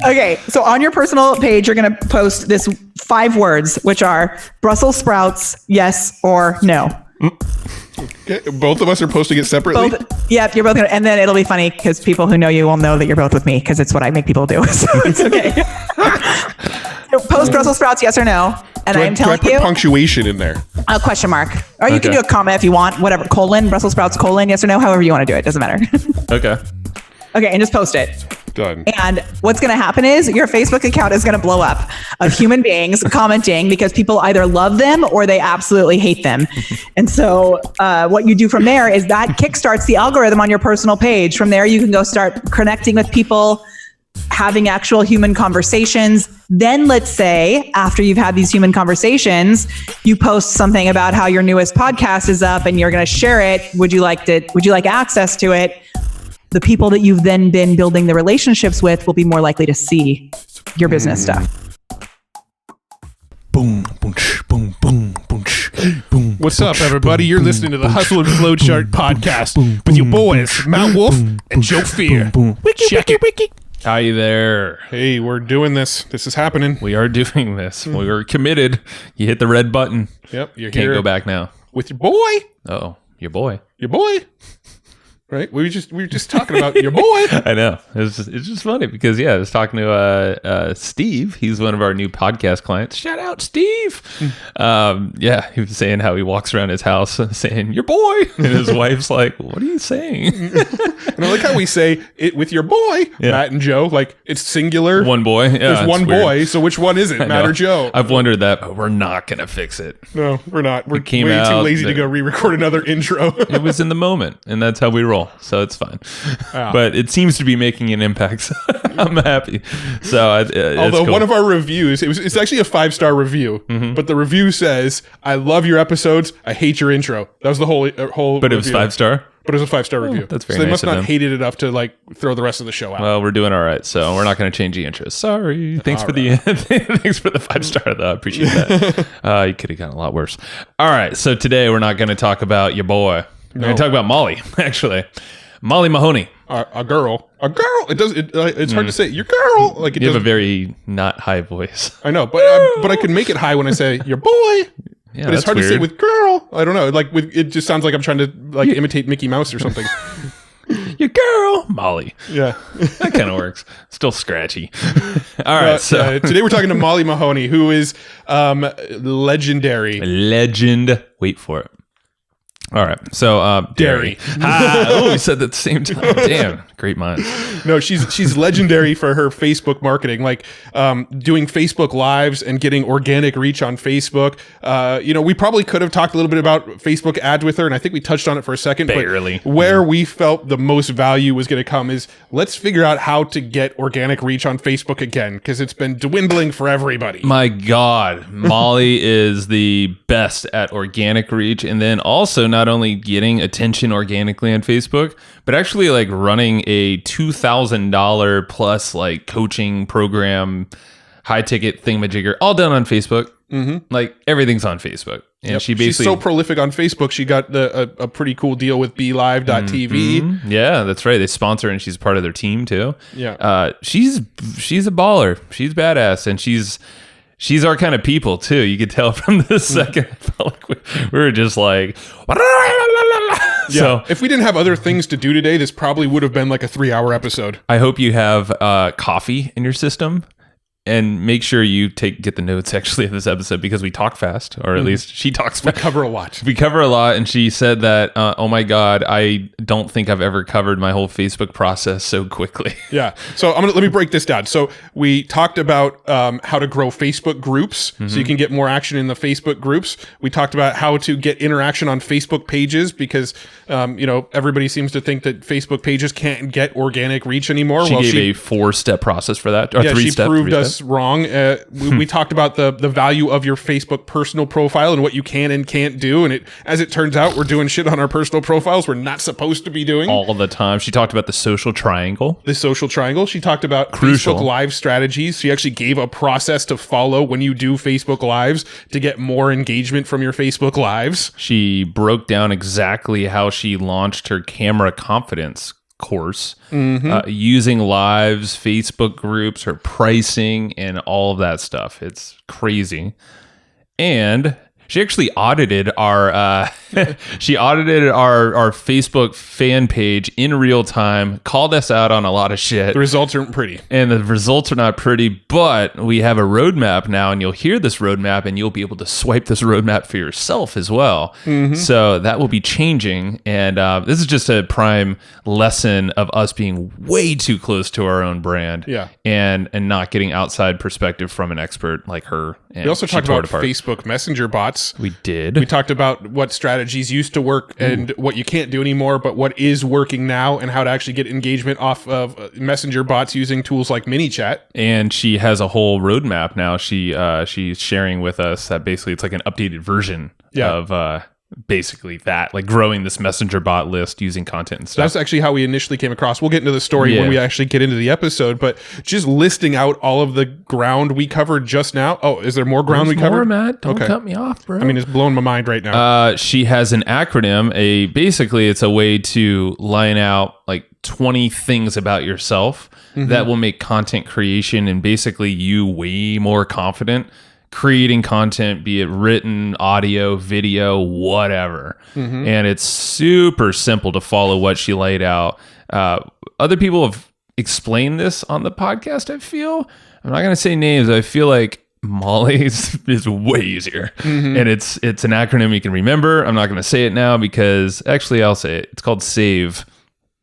Okay, so on your personal page, you're going to post this 5 words, which are Brussels sprouts, yes or no. Okay, both of us are posting it separately? Yep, you're both going to, and then it'll be funny because people who know you will know that you're both with me because it's what I make people do. So it's okay. So post Brussels sprouts, yes or no. And I'm telling you. Do I put punctuation in there? A question mark. Or you can do a comma if you want, whatever. Colon, Brussels sprouts, colon, yes or no, however you want to do it. Doesn't matter. Okay. Okay, and just post it. Done. And what's going to happen is your Facebook account is going to blow up of human beings commenting because people either love them or they absolutely hate them. And so what you do from there is that kickstarts the algorithm on your personal page. From there, you can go start connecting with people, having actual human conversations. Then let's say after you've had these human conversations, you post something about how your newest podcast is up and you're going to share it. Would you like access to it? The people that you've then been building the relationships with will be more likely to see your business stuff. Boom, boom, boom, boom, boom, boom. What's up, everybody? You're listening to the Hustle and Flowchart podcast with your boys, Mount Wolf and Joe Fier. Check it. Hi there. Hey, we're doing this. This is happening. We are doing this. We are committed. You hit the red button. Yep, you're Can't here go back now. with your boy. Oh, your boy. Your boy. Right? We were just talking about your boy. I know. It's just funny because, I was talking to Steve. He's one of our new podcast clients. Shout out, Steve. He was saying how he walks around his house saying, your boy. And his wife's like, what are you saying? And I like how we say it with your boy, Matt and Joe. Like, it's singular. One boy. Yeah, there's one boy. So which one is it, Matt or Joe? I've wondered that, but we're not going to fix it. No, we're not. We're way too lazy to that go re-record another intro. It was in the moment, and that's how we roll. So it's fine. But it seems to be making an impact. So I'm happy. So although cool. One of our reviews, it's actually a 5-star review, but the review says, "I love your episodes. I hate your intro." That was the whole. But it was 5-star. But it was a 5-star review. That's very so they nice must of not them. hate it enough to like throw the rest of the show out. Well, we're doing all right, so we're not going to change the intro. Sorry. Thanks for the 5-star though. I appreciate that. You could have gotten a lot worse. All right, so today we're not going to talk about your boy. We're going to talk about Molly, actually. Molly Mahoney. A girl. It's hard to say. Your girl. Like it You have a very not high voice. I know, but I can make it high when I say your boy. Yeah, but it's hard to say with girl. I don't know. Like it just sounds like I'm trying to imitate Mickey Mouse or something. Your girl, Molly. Yeah, that kind of works. Still scratchy. All right. So today we're talking to Molly Mahoney, who is legendary. Legend. Wait for it. All right. So, Dairy. We said that at the same time. Damn. Great minds. No, she's legendary for her Facebook marketing, like doing Facebook Lives and getting organic reach on Facebook. We probably could have talked a little bit about Facebook ads with her, and I think we touched on it for a second. Barely. But where we felt the most value was going to come is let's figure out how to get organic reach on Facebook again, because it's been dwindling for everybody. My God. Molly is the best at organic reach, and then also not only getting attention organically on Facebook, but actually like running a $2,000 plus like coaching program, high ticket thingamajigger, all done on Facebook. Mm-hmm. Like everything's on Facebook. And she's so prolific on Facebook. She got a pretty cool deal with BeLive.tv. Mm-hmm. Yeah, that's right. They sponsor her and she's part of their team too. Yeah. She's a baller. She's badass, and she's our kind of people too. You could tell from the second. I felt like we were just like, yeah. So if we didn't have other things to do today, this probably would have been like a 3-hour episode. I hope you have coffee in your system. And make sure you get the notes actually of this episode, because we talk fast, or at least she talks fast. We cover a lot. We cover a lot, and she said that, oh my God, I don't think I've ever covered my whole Facebook process so quickly. Yeah. So let me break this down. So we talked about how to grow Facebook groups, so you can get more action in the Facebook groups. We talked about how to get interaction on Facebook pages, because everybody seems to think that Facebook pages can't get organic reach anymore. She gave a 4-step process for that, or 3-step. She proved us wrong. We talked about the value of your Facebook personal profile and what you can and can't do. And as it turns out, we're doing shit on our personal profiles we're not supposed to be doing. All the time. She talked about the social triangle. The social triangle. She talked about Crucial. Facebook Live strategies. She actually gave a process to follow when you do Facebook Lives to get more engagement from your Facebook Lives. She broke down exactly how she launched her camera confidence course, using lives, Facebook groups, her pricing, and all of that stuff. It's crazy. And she actually audited our our Facebook fan page in real time, called us out on a lot of shit. The results aren't pretty. And the results are not pretty, but we have a roadmap now, and you'll hear this roadmap, and you'll be able to swipe this roadmap for yourself as well. So that will be changing, and this is just a prime lesson of us being way too close to our own brand, and not getting outside perspective from an expert like her. And we also talked about Facebook Messenger bots. We did. We talked about what strategies used to work and what you can't do anymore, but what is working now, and how to actually get engagement off of Messenger bots using tools like Manychat. And she has a whole roadmap now. She's sharing with us that basically it's like an updated version of basically that, like growing this Messenger bot list using content and stuff. That's actually how we initially came across. We'll get into the story when we actually get into the episode, but just listing out all of the ground we covered just now. Oh, is there more ground we covered? Matt. Don't cut me off, bro. I mean, it's blowing my mind right now. She has an acronym. Basically, it's a way to line out like 20 things about yourself that will make content creation and basically you way more confident creating content, be it written, audio, video, whatever. And it's super simple to follow what she laid out. Other people have explained this on the podcast, I feel. I'm not going to say names. I feel like Molly's is way easier. And it's an acronym you can remember. I'm not going to say it now because actually I'll say it. It's called SAVE.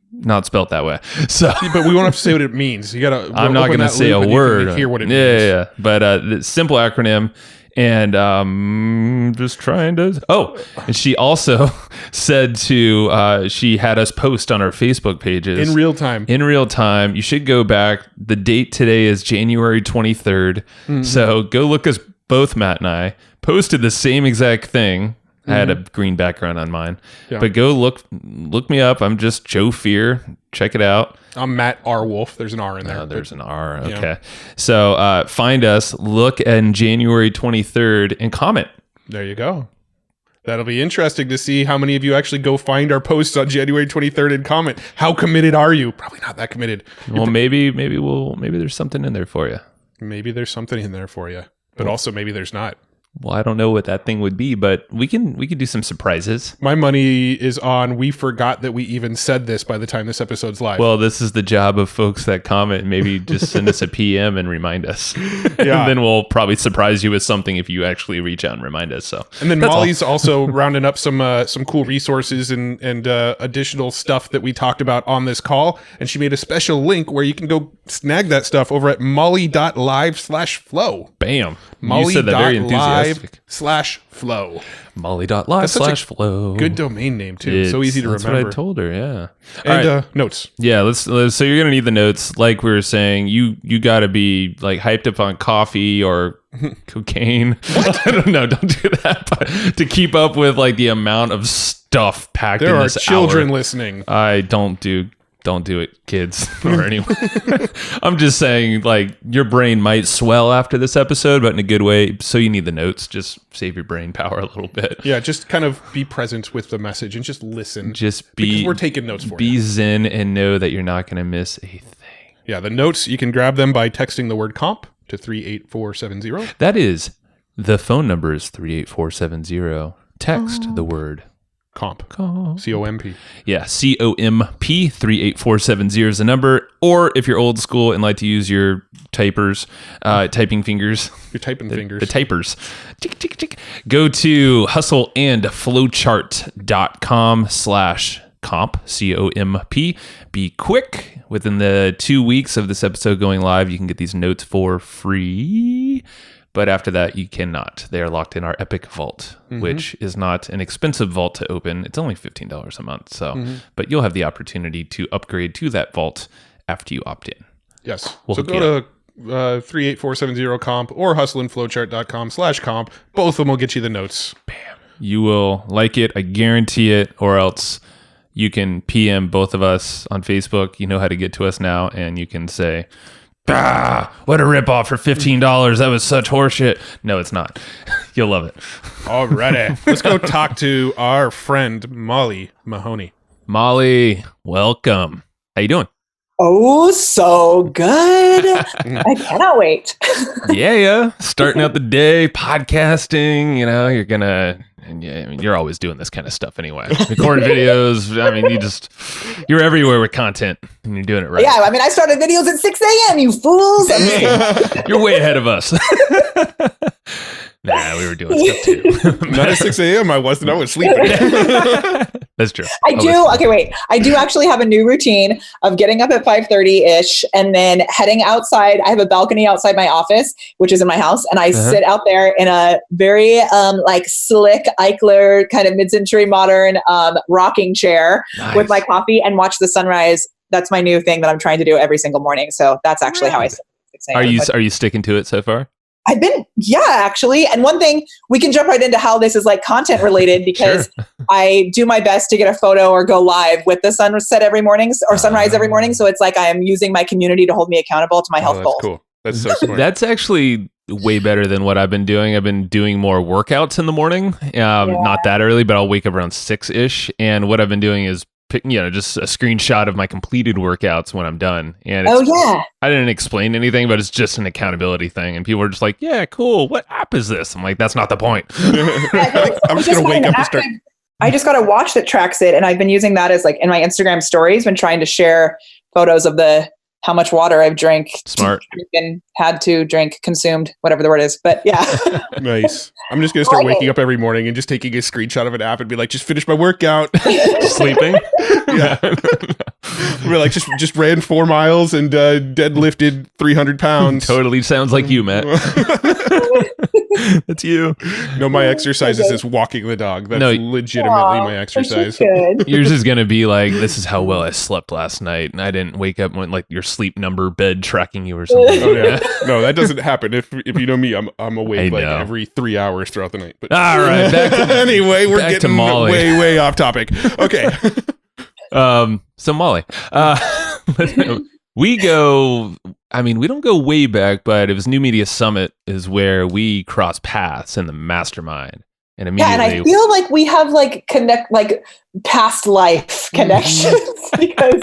Not spelt that way. So, but we won't have to say what it means. You gotta. I'm not going to say a word. Hear what it means. Yeah. But the simple acronym, and just trying to. Oh, and she also said to. She had us post on our Facebook pages in real time. In real time, you should go back. The date today is January 23rd. So go look us both. Matt and I posted the same exact thing. I had a green background on mine, but go look me up. I'm just Joe Fier. Check it out. I'm Matt R. Wolf. There's an R in there. There's an R. Okay. So find us, look at January 23rd and comment. There you go. That'll be interesting to see how many of you actually go find our posts on January 23rd and comment. How committed are you? Probably not that committed. Well, maybe there's something in there for you. Maybe there's something in there for you, but also maybe there's not. Well, I don't know what that thing would be, but we can do some surprises. My money is on we forgot that we even said this by the time this episode's live. Well, this is the job of folks that comment. Maybe just send us a PM and remind us. And then we'll probably surprise you with something if you actually reach out and remind us. So, and then Molly's also rounding up some cool resources and additional stuff that we talked about on this call. And she made a special link where you can go snag that stuff over at molly.live/flow. Bam. You said that very enthusiastic. /flow. Molly.live/flow. Good domain name too. So easy to remember. That's what I told her. Yeah. And notes. Yeah. Let's. So you're gonna need the notes. Like we were saying, you got to be like hyped up on coffee or cocaine. I don't know. Don't do that. But to keep up with like the amount of stuff packed in this There are children hour. Listening. I don't do it, kids, or anyone. I'm just saying, like, your brain might swell after this episode, but in a good way. So you need the notes. Just save your brain power a little bit. Yeah, just kind of be present with the message and just listen. Because we're taking notes for you. Be zen and know that you're not going to miss a thing. Yeah, the notes, you can grab them by texting the word comp to 38470. That is, the phone number is 38470. Text the word comp. COMP. COMP. Yeah, COMP 38470 is the number. Or if you're old school and like to use your typers, typing fingers. Your typing fingers. The typers. Tick, tick, tick. Go to hustleandflowchart.com/comp, COMP. Be quick. Within the 2 weeks of this episode going live, you can get these notes for free. But after that, you cannot. They are locked in our Epic Vault, which is not an expensive vault to open. It's only $15 a month. So, but you'll have the opportunity to upgrade to that vault after you opt in. Yes. So go to 38470 comp or hustleandflowchart.com/comp. Both of them will get you the notes. Bam. You will like it. I guarantee it. Or else you can PM both of us on Facebook. You know how to get to us now. And you can say, what a ripoff for $15. That was such horseshit. No, it's not. You'll love it. Alrighty. Let's go talk to our friend Molly Mahoney. Molly, welcome. How you doing? Oh, so good. I cannot wait. Yeah. Starting out the day, podcasting, you're gonna, and yeah, I mean, you're always doing this kind of stuff anyway. Recording videos. I mean, you're everywhere with content and you're doing it right. Yeah, I mean, I started videos at 6 a.m., you fools. You're way ahead of us. Nah, we were doing stuff too. Not at 6 a.m. I wasn't. I was sleeping. That's true. I do. Okay, wait. I do actually have a new routine of getting up at 5:30-ish and then heading outside. I have a balcony outside my office, which is in my house. And I sit out there in a very slick Eichler kind of mid-century modern rocking chair with my coffee and watch the sunrise. That's my new thing that I'm trying to do every single morning. So that's actually how I start. Are you sticking to it so far? I've been, actually. And one thing, we can jump right into how this is like content related because I do my best to get a photo or go live with the sunset every morning or sunrise every morning. So it's like I am using my community to hold me accountable to my health goals. Cool. That's so smart. That's actually way better than what I've been doing. I've been doing more workouts in the morning. Not that early, but I'll wake up around 6-ish. And what I've been doing is just a screenshot of my completed workouts when I'm done. And I didn't explain anything, but it's just an accountability thing. And people are just like, yeah, cool. What app is this? I'm like, that's not the point. I'm just going to wake up and start. I just got a watch that tracks it. And I've been using that as like in my Instagram stories when trying to share photos of how much water I've drank. Smart. And had to drink, consumed, whatever the word is. But yeah. Nice. I'm just going to start waking up every morning and just taking a screenshot of an app and be like, just finished my workout. Sleeping. Yeah. We're like, just ran 4 miles and deadlifted 300 pounds. Totally sounds like you, Matt. That's you. No, my exercise is just walking the dog. That's legitimately my exercise. Yours is going to be like, this is how well I slept last night. And I didn't wake up when like your sleep number bed tracking you or something. Oh, yeah. No, that doesn't happen. If you know me, I'm awake like every 3 hours throughout the night. But all right. Anyway, we're getting way off topic. Okay. So Molly, we don't go way back, but it was New Media Summit is where we crossed paths in the mastermind. And immediately, and I feel like we have past life connections because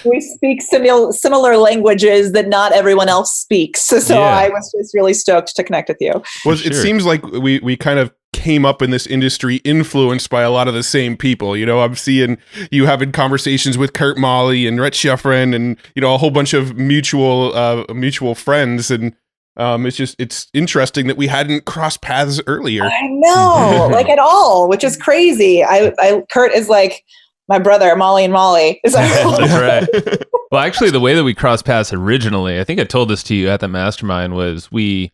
we speak similar languages that not everyone else speaks. So I was just really stoked to connect with you. Well, it seems like we kind of came up in this industry influenced by a lot of the same people. I'm seeing you having conversations with Kurt Molly and Rhett Scheffrin and, a whole bunch of mutual friends. And it's interesting that we hadn't crossed paths earlier. I know, at all, which is crazy. Kurt is like my brother, Molly and Molly. Is That's right. Well, actually, the way that we crossed paths originally, I think I told this to you at the mastermind, was we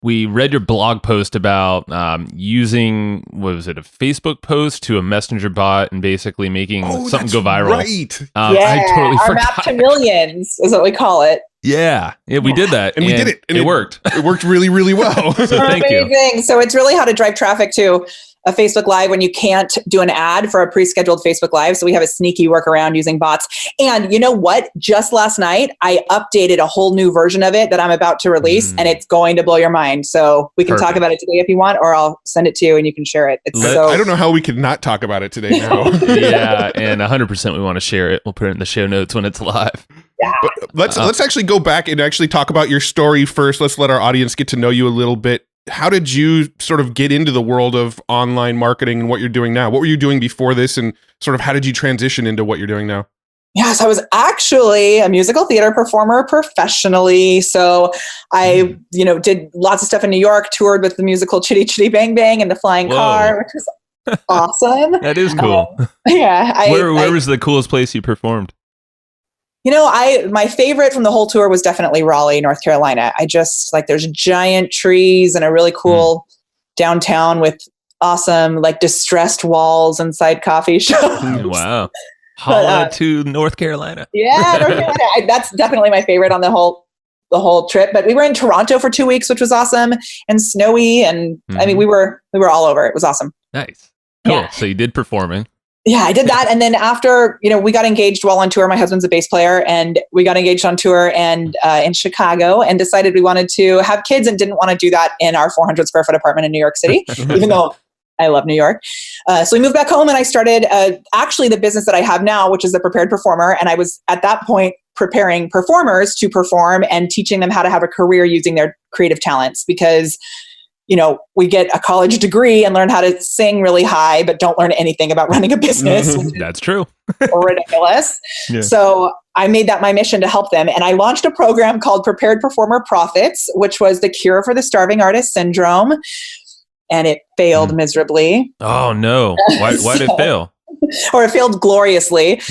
read your blog post about using, what was it, a Facebook post to a messenger bot and basically making something go viral. Right. I totally our forgot. map to millions is what we call it. Yeah, we did that. And we did it. And it worked. It worked really, really well. So thank you. So it's really how to drive traffic to a Facebook Live when you can't do an ad for a pre-scheduled Facebook Live. So we have a sneaky workaround using bots. And you know what? Just last night, I updated a whole new version of it that I'm about to release, and it's going to blow your mind. So we can talk about it today if you want, or I'll send it to you and you can share it. I don't know how we could not talk about it today now. Yeah, and 100% we want to share it. We'll put it in the show notes when it's live. Yeah. But let's actually go back and actually talk about your story first. Let's let our audience get to know you a little bit. How did you sort of get into the world of online marketing and what you're doing now? What were you doing before this, and sort of how did you transition into what you're doing now? Yes, I was actually a musical theater performer professionally. So I, did lots of stuff in New York, toured with the musical Chitty Chitty Bang Bang and the Flying Car, which was awesome. That is cool. Where was the coolest place you performed? My favorite from the whole tour was definitely Raleigh, North Carolina. I just there's giant trees and a really cool downtown with awesome, distressed walls inside coffee shops. Wow. Holla to North Carolina. Yeah, North Carolina. That's definitely my favorite on the whole trip. But we were in Toronto for 2 weeks, which was awesome, and snowy. And I mean, we were all over. It was awesome. Nice. Cool. Yeah. So you did performing. Yeah, I did that. And then after, we got engaged while on tour. My husband's a bass player, and we got engaged on tour and in Chicago, and decided we wanted to have kids and didn't want to do that in our 400 square foot apartment in New York City, even though I love New York. So we moved back home and I started actually the business that I have now, which is the Prepared Performer. And I was at that point preparing performers to perform and teaching them how to have a career using their creative talents, because we get a college degree and learn how to sing really high, but don't learn anything about running a business. That's true. Ridiculous. Yeah. So I made that my mission to help them. And I launched a program called Prepared Performer Profits, which was the cure for the starving artist syndrome. And it failed miserably. Oh, no. Why did it fail? Or it failed gloriously.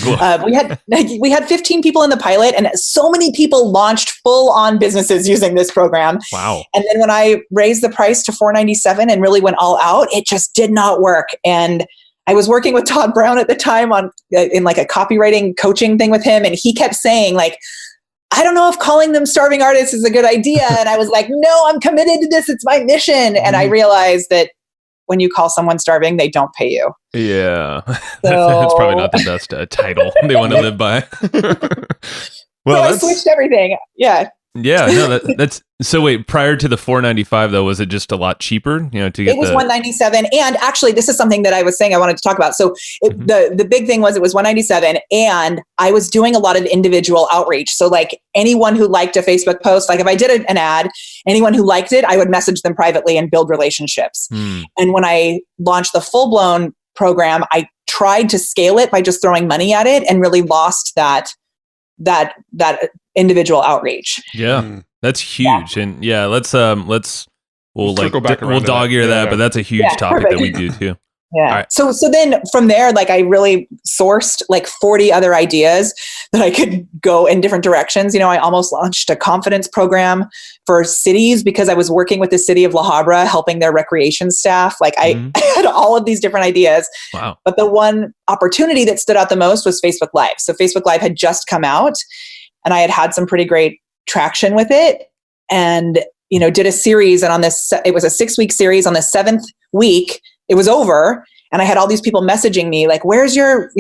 We had 15 people in the pilot, and so many people launched full-on businesses using this program. Wow. And then when I raised the price to $497 and really went all out, it just did not work. And I was working with Todd Brown at the time in like a copywriting coaching thing with him, and he kept saying like, I don't know if calling them starving artists is a good idea. And I was like, no, I'm committed to this. It's my mission. And I realized that when you call someone starving, they don't pay you. Yeah. That's probably not the best title they want to live by. Well, so I switched everything. Yeah. Yeah. No, that's so wait, prior to the $495 though, was it just a lot cheaper, to get it was $197. And actually this is something that I was saying I wanted to talk about. So the big thing was it was $197 and I was doing a lot of individual outreach. So like anyone who liked a Facebook post, like if I did an ad, anyone who liked it, I would message them privately and build relationships. And when I launched the full-blown program, I tried to scale it by just throwing money at it and really lost that individual outreach. Yeah. That's huge. Yeah. And yeah, we'll dog ear that, but that's a huge topic that we do too. Yeah. Right. So then from there, like I really sourced like 40 other ideas that I could go in different directions. I almost launched a confidence program for cities because I was working with the city of La Habra, helping their recreation staff. Like I had all of these different ideas. Wow. But the one opportunity that stood out the most was Facebook Live. So Facebook Live had just come out and I had some pretty great traction with it and, did a series. And it was a 6-week series. On the 7th week, it was over. And I had all these people messaging me like, where are your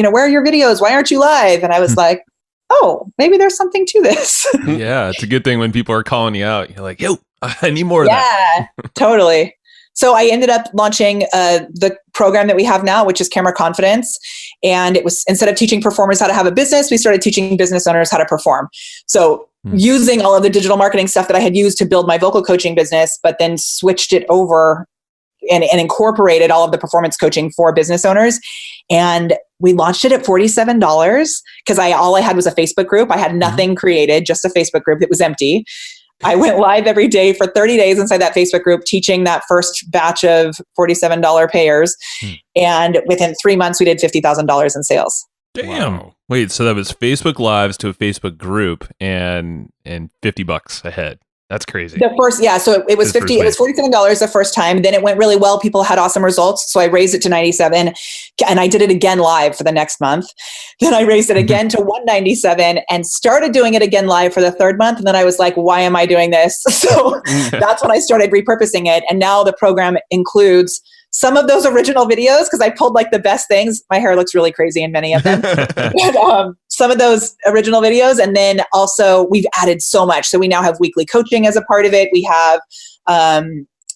videos? Why aren't you live? And I was like, oh, maybe there's something to this. Yeah. It's a good thing when people are calling you out. You're like, yo, I need more of that. Yeah, totally. So I ended up launching the program that we have now, which is Camera Confidence. And it was, instead of teaching performers how to have a business, we started teaching business owners how to perform. So using all of the digital marketing stuff that I had used to build my vocal coaching business, but then switched it over and incorporated all of the performance coaching for business owners. And we launched it at $47 because all I had was a Facebook group. I had nothing created, just a Facebook group that was empty. I went live every day for 30 days inside that Facebook group, teaching that first batch of $47 payers. And within 3 months, we did $50,000 in sales. Damn. Wow. Wait, so that was Facebook Lives to a Facebook group and $50 a head. That's crazy. The first, so it was $50. It was $47 the first time. Then it went really well. People had awesome results. So I raised it to $97 and I did it again live for the next month. Then I raised it again to $197 and started doing it again live for the third month. And then I was like, why am I doing this? So that's when I started repurposing it. And now the program includes some of those original videos because I pulled like the best things. My hair looks really crazy in many of them. But, some of those original videos. And then also we've added so much. So we now have weekly coaching as a part of it. We have,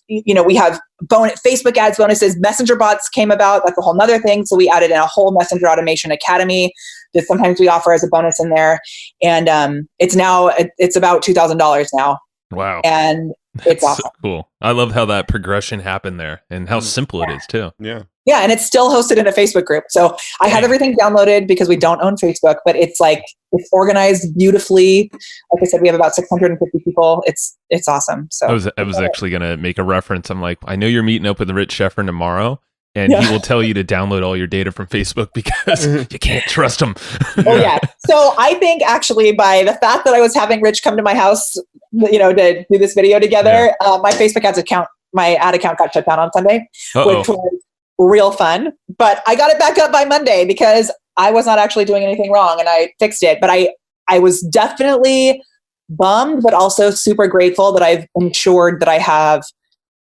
we have Facebook ads bonuses. Messenger bots came about, like a whole nother thing. So we added in a whole Messenger Automation Academy that sometimes we offer as a bonus in there. And it's about $2,000 now. Wow. And it's awesome. So cool. I love how that progression happened there and how simple it is too. Yeah. Yeah. And it's still hosted in a Facebook group. So I have everything downloaded because we don't own Facebook, but it's organized beautifully. Like I said, we have about 650 people. It's awesome. So I was actually going to make a reference. I'm like, I know you're meeting up with Rich Sheffer tomorrow and he will tell you to download all your data from Facebook because you can't trust him. Oh yeah. So I think actually by the fact that I was having Rich come to my house, to do this video together, my Facebook my ad account got shut down on Sunday, which was real fun. But I got it back up by Monday because I was not actually doing anything wrong and I fixed it. But I was definitely bummed, but also super grateful that I've ensured that I have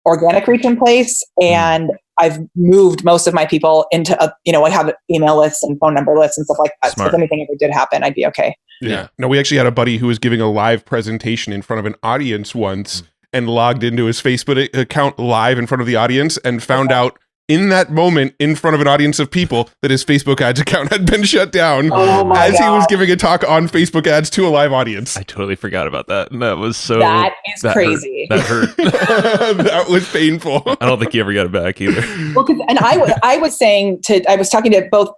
organic reach in place and I've moved most of my people into, I have email lists and phone number lists and stuff like that. Smart. So if anything ever did happen, I'd be okay. Yeah. No, we actually had a buddy who was giving a live presentation in front of an audience once and logged into his Facebook account live in front of the audience and found out in that moment in front of an audience of people that his Facebook ads account had been shut down as he was giving a talk on Facebook ads to a live audience. I totally forgot about that. And that was so... That is crazy. That hurt. That was painful. I don't think he ever got it back either. Well, and I was talking to both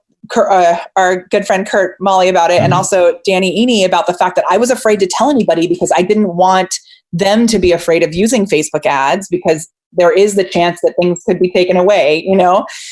our good friend Kurt Molly about it, and also Danny Eni about the fact that I was afraid to tell anybody because I didn't want them to be afraid of using Facebook ads because there is the chance that things could be taken away,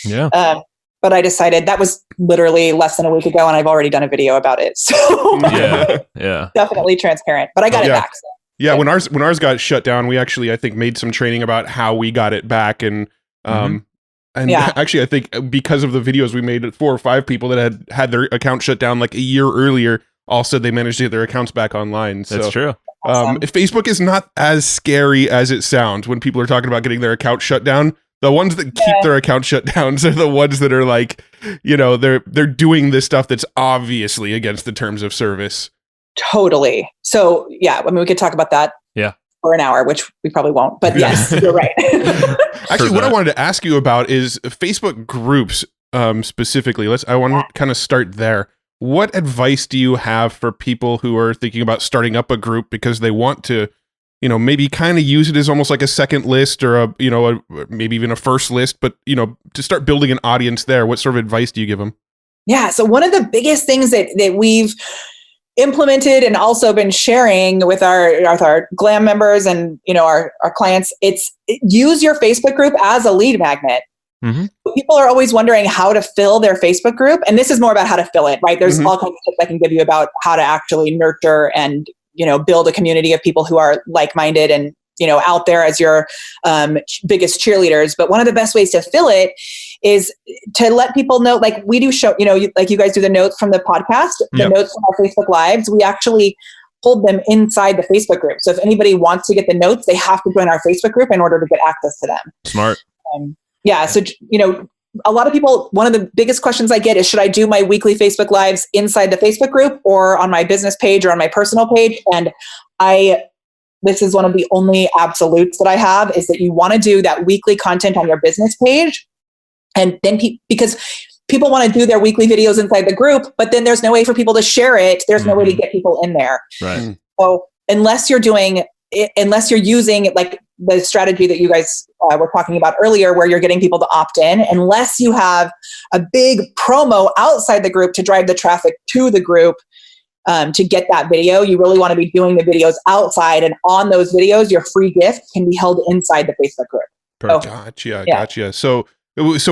Yeah. But I decided that was literally less than a week ago, and I've already done a video about it. So yeah. definitely transparent. But I got it back. So. Yeah, when ours got shut down, we actually I think made some training about how we got it back, and actually I think because of the videos we made, 4 or 5 people that had their account shut down like a year earlier all said they managed to get their accounts back online. So, that's true. Awesome. Facebook is not as scary as it sounds when people are talking about getting their account shut down. The ones that keep their account shut down are the ones that are like, they're doing this stuff that's obviously against the terms of service. Totally. So yeah, I mean, we could talk about that for an hour, which we probably won't, but yes, you're right. Actually, what I wanted to ask you about is Facebook groups specifically. I want to kind of start there. What advice do you have for people who are thinking about starting up a group because they want to, maybe kind of use it as almost like a second list or maybe even a first list, but, to start building an audience there? What sort of advice do you give them? Yeah. So one of the biggest things that we've implemented and also been sharing with our GLAM members and, our clients, it's use your Facebook group as a lead magnet. Mm-hmm. People are always wondering how to fill their Facebook group. And this is more about how to fill it, right? There's all kinds of tips I can give you about how to actually nurture and, build a community of people who are like-minded and, out there as your biggest cheerleaders. But one of the best ways to fill it is to let people know, like we do show, like you guys do the notes from the podcast, the notes from our Facebook Lives, we actually hold them inside the Facebook group. So if anybody wants to get the notes, they have to join our Facebook group in order to get access to them. Smart. So, a lot of people, one of the biggest questions I get is, should I do my weekly Facebook Lives inside the Facebook group or on my business page or on my personal page? And this is one of the only absolutes that I have, is that you want to do that weekly content on your business page. And then because people want to do their weekly videos inside the group, but then there's no way for people to share it. There's no way to get people in there. Right. So unless you're using like the strategy that you guys were talking about earlier, where you're getting people to opt in, unless you have a big promo outside the group to drive the traffic to the group to get that video, you really want to be doing the videos outside. And on those videos, your free gift can be held inside the Facebook group. Gotcha. So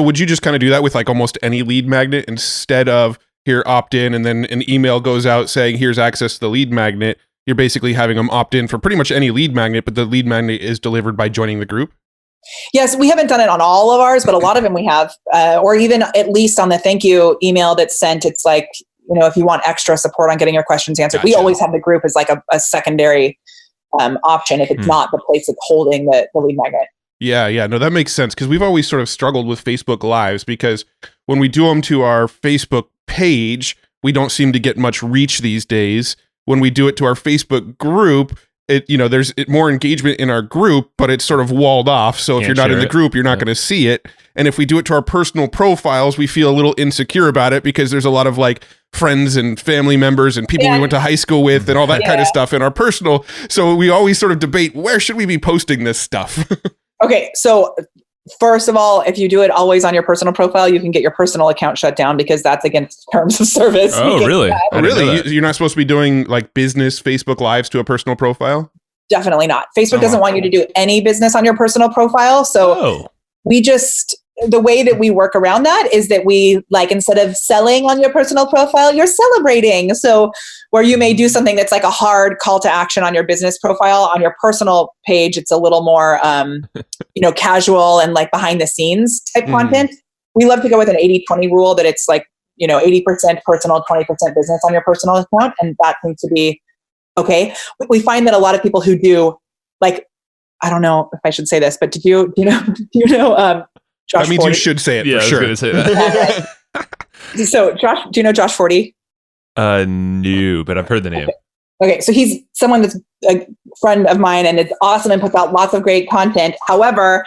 would you just kind of do that with like almost any lead magnet instead of here, opt in, and then an email goes out saying here's access to the lead magnet? You're basically having them opt in for pretty much any lead magnet, but the lead magnet is delivered by joining the group? Yes, we haven't done it on all of ours, but a lot of them we have, or even at least on the thank you email that's sent, it's like, if you want extra support on getting your questions answered, we always have the group as like a secondary option if it's not the place that's holding the lead magnet. Yeah. No, that makes sense, because we've always sort of struggled with Facebook Lives, because when we do them to our Facebook page, we don't seem to get much reach these days. When we do it to our Facebook group, there's more engagement in our group, but it's sort of walled off. So if you're not in the group, you're not going to see it. And if we do it to our personal profiles, we feel a little insecure about it because there's a lot of like friends and family members and people we went to high school with and all that kind of stuff in our personal. So we always sort of debate, where should we be posting this stuff? Okay. So first of all, if you do it always on your personal profile, you can get your personal account shut down because that's against terms of service. Oh, really? Really? You're not supposed to be doing like business Facebook Lives to a personal profile? Definitely not. Facebook doesn't want you to do any business on your personal profile. So the way that we work around that is that we, like, instead of selling on your personal profile, you're celebrating. So where you may do something that's like a hard call to action on your business profile, on your personal page, it's a little more, casual and like behind the scenes type content. We love to go with an 80-20 rule, that it's like, 80% personal, 20% business on your personal account. And that seems to be okay. We find that a lot of people who do, like, I don't know if I should say this, but do you know, Josh, that means 40. You should say it for sure. I was going to say that. So Josh, do you know Josh 40? No, but I've heard the name. Okay. So he's someone that's a friend of mine and it's awesome and puts out lots of great content. However,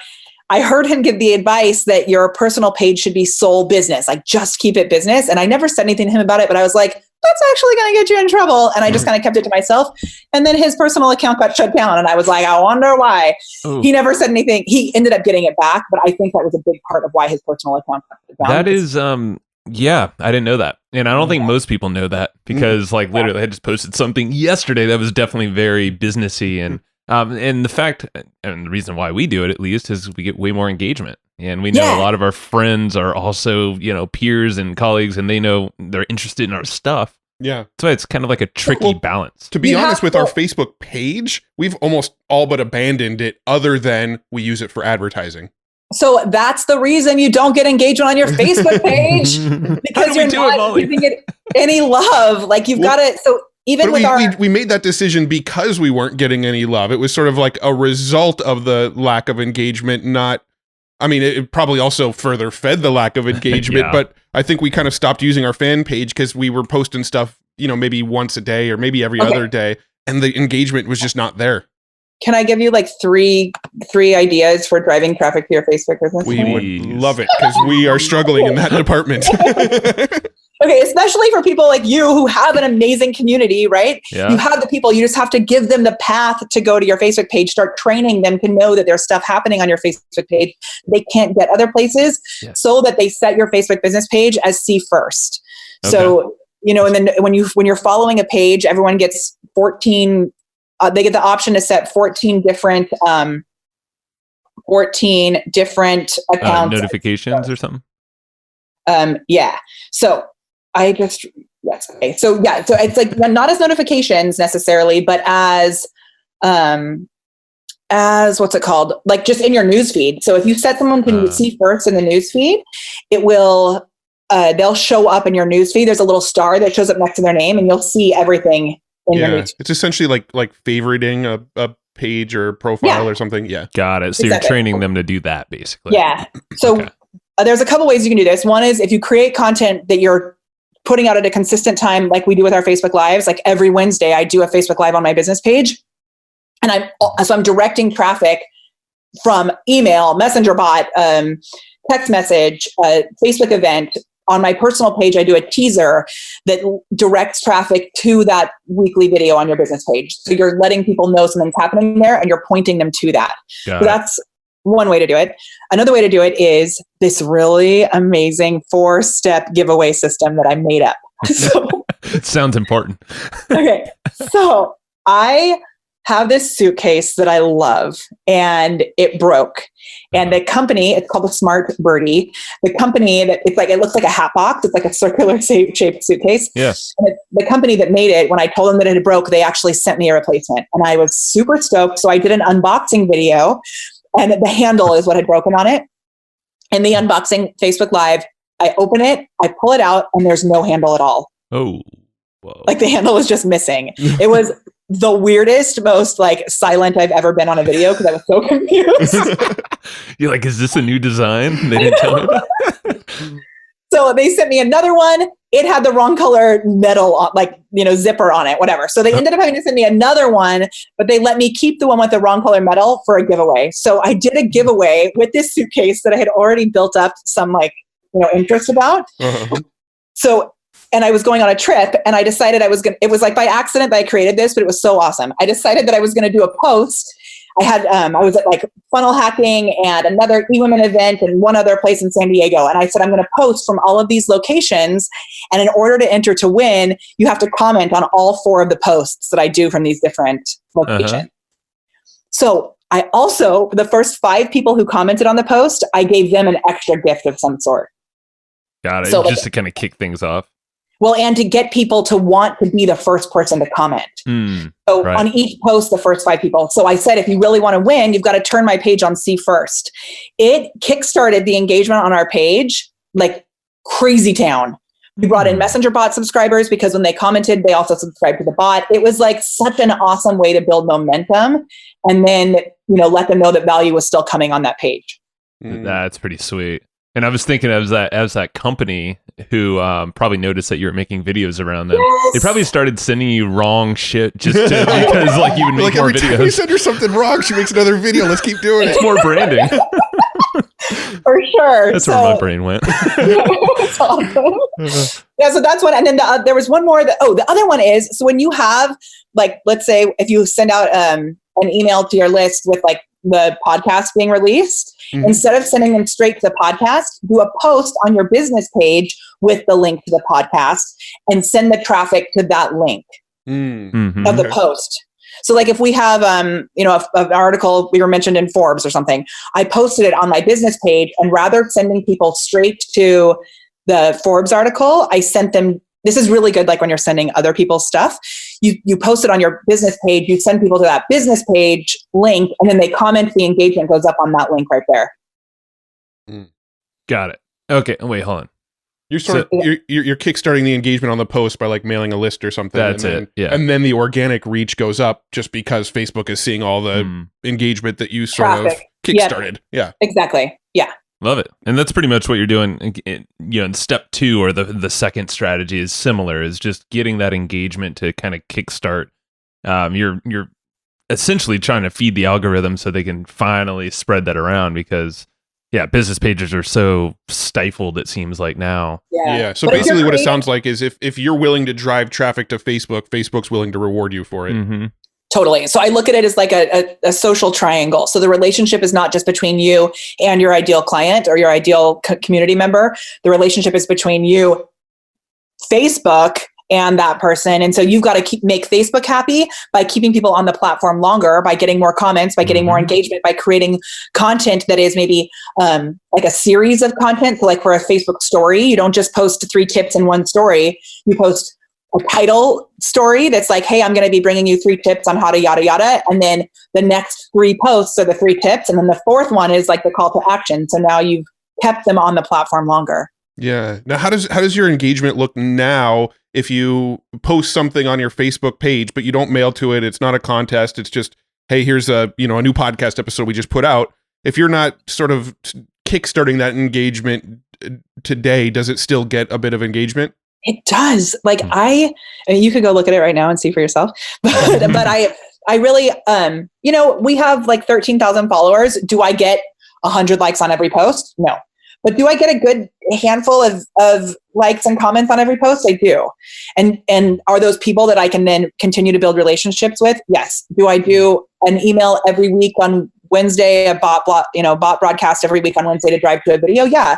I heard him give the advice that your personal page should be sole business, like just keep it business. And I never said anything to him about it, but I was like, that's actually going to get you in trouble. And I just kind of kept it to myself. And then his personal account got shut down. And I was like, I wonder why. Ooh. He never said anything. He ended up getting it back. But I think that was a big part of why his personal account got shut down. That is, yeah, I didn't know that. And I don't think most people know that because like literally I just posted something yesterday that was definitely very businessy. And the fact, and the reason why we do it at least is we get way more engagement. And we know a lot of our friends are also, peers and colleagues, and they know they're interested in our stuff. Yeah. So it's kind of like a tricky balance. To be honest, with our Facebook page, we've almost all but abandoned it other than we use it for advertising. So that's the reason you don't get engagement on your Facebook page because you're not giving it any love. Like you've got to, so even with we made that decision because we weren't getting any love. It was sort of like a result of the lack of engagement, it probably also further fed the lack of engagement, but I think we kind of stopped using our fan page because we were posting stuff, maybe once a day or maybe every other day, and the engagement was just not there. Can I give you like three ideas for driving traffic to your Facebook business? We would love it because we are struggling in that department. Okay, especially for people like you who have an amazing community, right? Yeah. You have the people, you just have to give them the path to go to your Facebook page, start training them to know that there's stuff happening on your Facebook page they can't get other places, so that they set your Facebook business page as see first. Okay. So, and then when you're following a page, everyone gets 14, they get the option to set 14 different accounts. Notifications or something? Yeah. So okay. So it's like not as notifications necessarily, but as what's it called? Like just in your newsfeed. So if you set someone to see first in the newsfeed, it will, they'll show up in your newsfeed. There's a little star that shows up next to their name and you'll see everything in your newsfeed. It's essentially like favoriting a page or profile or something. Yeah. Got it. So you're training them to do that basically. Yeah. So there's a couple ways you can do this. One is if you create content that you're putting out at a consistent time, like we do with our Facebook Lives, like every Wednesday, I do a Facebook Live on my business page. And I'm directing traffic from email, messenger bot, text message, Facebook event. On my personal page, I do a teaser that directs traffic to that weekly video on your business page. So you're letting people know something's happening there and you're pointing them to that. So that's one way to do it. Another way to do it is this really amazing 4-step giveaway system that I made up. It sounds important. Okay. So I have this suitcase that I love and it broke. And the company, it's called the Smart Birdie. The company that it looks like a hat box. It's like a circular shaped suitcase. Yes. And the company that made it, when I told them that it had broke, they actually sent me a replacement. And I was super stoked. So I did an unboxing video and the handle is what had broken on it. In the unboxing Facebook Live, I open it, I pull it out and there's no handle at all. Oh, whoa. Like the handle was just missing. It was the weirdest, most silent I've ever been on a video because I was so confused. You're like, is this a new design? They didn't tell me. So they sent me another one. It had the wrong color metal, zipper on it, whatever. So they ended up having to send me another one, but they let me keep the one with the wrong color metal for a giveaway. So I did a giveaway with this suitcase that I had already built up some interest about. Uh-huh. So, and I was going on a trip and I decided it was by accident that I created this, but it was so awesome. I decided that I was going to do a post. I was at funnel hacking and another eWomen event and one other place in San Diego. And I said, I'm going to post from all of these locations. And in order to enter to win, you have to comment on all 4 of the posts that I do from these different locations. Uh-huh. So I also, the first 5 people who commented on the post, I gave them an extra gift of some sort. Got it. So, just to kind of kick things off. Well, and to get people to want to be the first person to comment. On each post, the first 5 people. So I said, if you really want to win, you've got to turn my page on see first. It kickstarted the engagement on our page like crazy town. We brought in messenger bot subscribers because when they commented, they also subscribed to the bot. It was such an awesome way to build momentum and then, let them know that value was still coming on that page. That's pretty sweet. And I was thinking as that company who probably noticed that you were making videos around them. Yes. They probably started sending you wrong shit just because you would make more videos. Every time you send her something wrong, she makes another video. Let's keep doing it. It's more branding. For sure. That's where my brain went. That's awesome. Yeah, so that's one. And then there was one more. The other one is, so when you have, like, let's say if you send out an email to your list with like the podcast being released, instead of sending them straight to the podcast, do a post on your business page with the link to the podcast and send the traffic to that link of the post. So like if we have, an article we were mentioned in Forbes or something, I posted it on my business page, and rather than sending people straight to the Forbes article, I sent them, this is really good. Like when you're sending other people's stuff, you post it on your business page, you send people to that business page link, and then they comment, the engagement goes up on that link right there. Got it. Okay. Wait, hold on. You're you're kickstarting the engagement on the post by like mailing a list or something. That's it. Yeah. And then the organic reach goes up just because Facebook is seeing all the engagement that you sort of kickstarted. Yeah. Exactly. Yeah. Love it. And that's pretty much what you're doing. In step 2, or the second strategy is similar, is just getting that engagement to kind of kickstart. You're essentially trying to feed the algorithm so they can finally spread that around, because business pages are so stifled, it seems like now. Yeah. So basically what it sounds like is if you're willing to drive traffic to Facebook, Facebook's willing to reward you for it. Totally. So I look at it as like a social triangle. So the relationship is not just between you and your ideal client or your ideal community member. The relationship is between you, Facebook, and that person. And so you've got to make Facebook happy by keeping people on the platform longer, by getting more comments, by getting more engagement, by creating content that is maybe like a series of content. So like for a Facebook story, you don't just post 3 tips in one story. You post a title story that's like, hey, I'm going to be bringing you 3 tips on how to yada, yada. And then the next 3 posts are the 3 tips. And then the 4th one is like the call to action. So now you've kept them on the platform longer. Yeah. Now, how does your engagement look now if you post something on your Facebook page, but you don't mail to it? It's not a contest. It's just, hey, here's a new podcast episode we just put out. If you're not sort of kickstarting that engagement today, does it still get a bit of engagement? It does. Like I mean, you could go look at it right now and see for yourself. But I really, we have like 13,000 followers. Do I get 100 likes on every post? No. But do I get a good handful of likes and comments on every post? I do. And are those people that I can then continue to build relationships with? Yes. Do I do an email every week on Wednesday, a bot broadcast every week on Wednesday to drive to a video? Yeah.